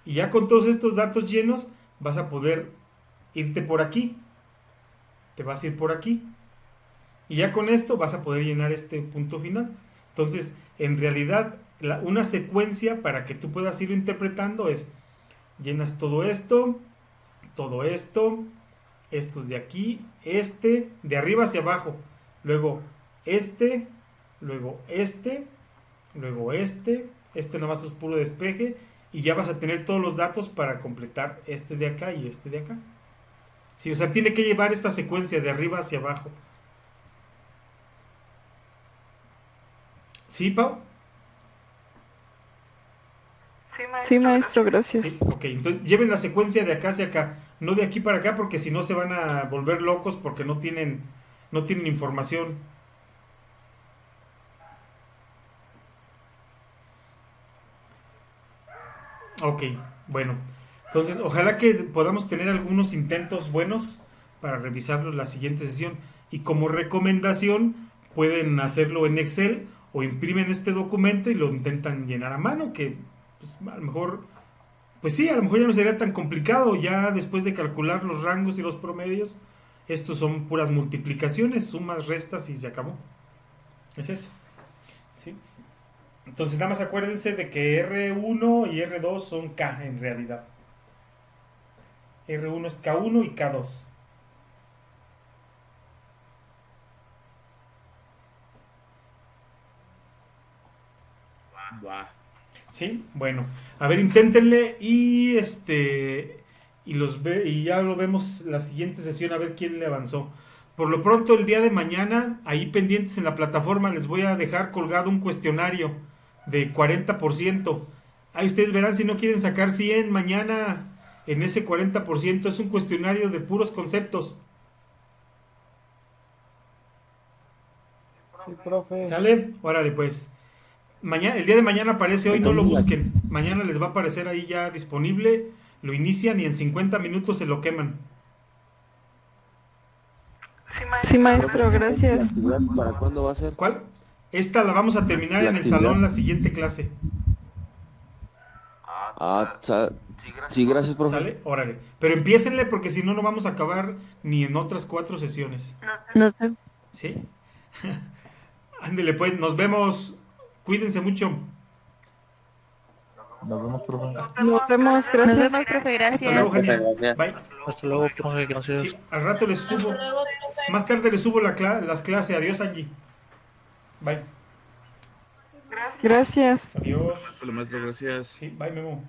Y ya con todos estos datos llenos vas a poder irte por aquí. Te vas a ir por aquí. Y ya con esto vas a poder llenar este punto final. Entonces, en realidad, una secuencia para que tú puedas irlo interpretando es, llenas todo esto, estos de aquí, de arriba hacia abajo, luego luego luego nada más es puro despeje, y ya vas a tener todos los datos para completar este de acá y este de acá. Sí, o sea, tiene que llevar esta secuencia de arriba hacia abajo. ¿Sí, Pau? Sí, maestro, gracias. Sí, ok, entonces lleven la secuencia de acá hacia acá, no de aquí para acá, porque si no se van a volver locos porque no tienen información. Ok, bueno, entonces ojalá que podamos tener algunos intentos buenos para revisarlo en la siguiente sesión, y como recomendación pueden hacerlo en Excel o imprimen este documento y lo intentan llenar a mano, que pues, a lo mejor, pues sí, a lo mejor ya no sería tan complicado. Ya después de calcular los rangos y los promedios, estos son puras multiplicaciones, sumas, restas y se acabó. Es eso. ¿Sí? Entonces nada más acuérdense de que R1 y R2 son K en realidad. R1 es K1 y K2. Sí, bueno, a ver, inténtenle y y ya lo vemos la siguiente sesión a ver quién le avanzó. Por lo pronto, el día de mañana, ahí pendientes en la plataforma, les voy a dejar colgado un cuestionario de 40%. Ahí ustedes verán si no quieren sacar 100 mañana. En ese 40% es un cuestionario de puros conceptos. Sí, profe. ¿Sale? Órale, pues. Mañana, el día de mañana aparece, hoy no lo busquen. Mañana les va a aparecer ahí ya disponible. Lo inician y en 50 minutos se lo queman. Sí, maestro, gracias. ¿Para cuándo va a ser? ¿Cuál? Esta la vamos a terminar en el salón la siguiente clase. Sí, gracias, profe. ¿Sale? Órale. Pero empiécenle porque si no, no vamos a acabar ni en otras 4 sesiones. Nos vemos. ¿Sí? Ándele, pues, nos vemos. Cuídense mucho. Nos vemos, profe. Nos vemos, Nos gracias. vemos, profe, gracias. Hasta luego, genial. Bye. Hasta luego, profe, gracias. Sí, al rato les subo. Hasta luego, profe. Más tarde les subo las clases. Adiós, Angie. Bye. Gracias. Adiós. Hola, maestro, gracias. Sí, bye, Memo.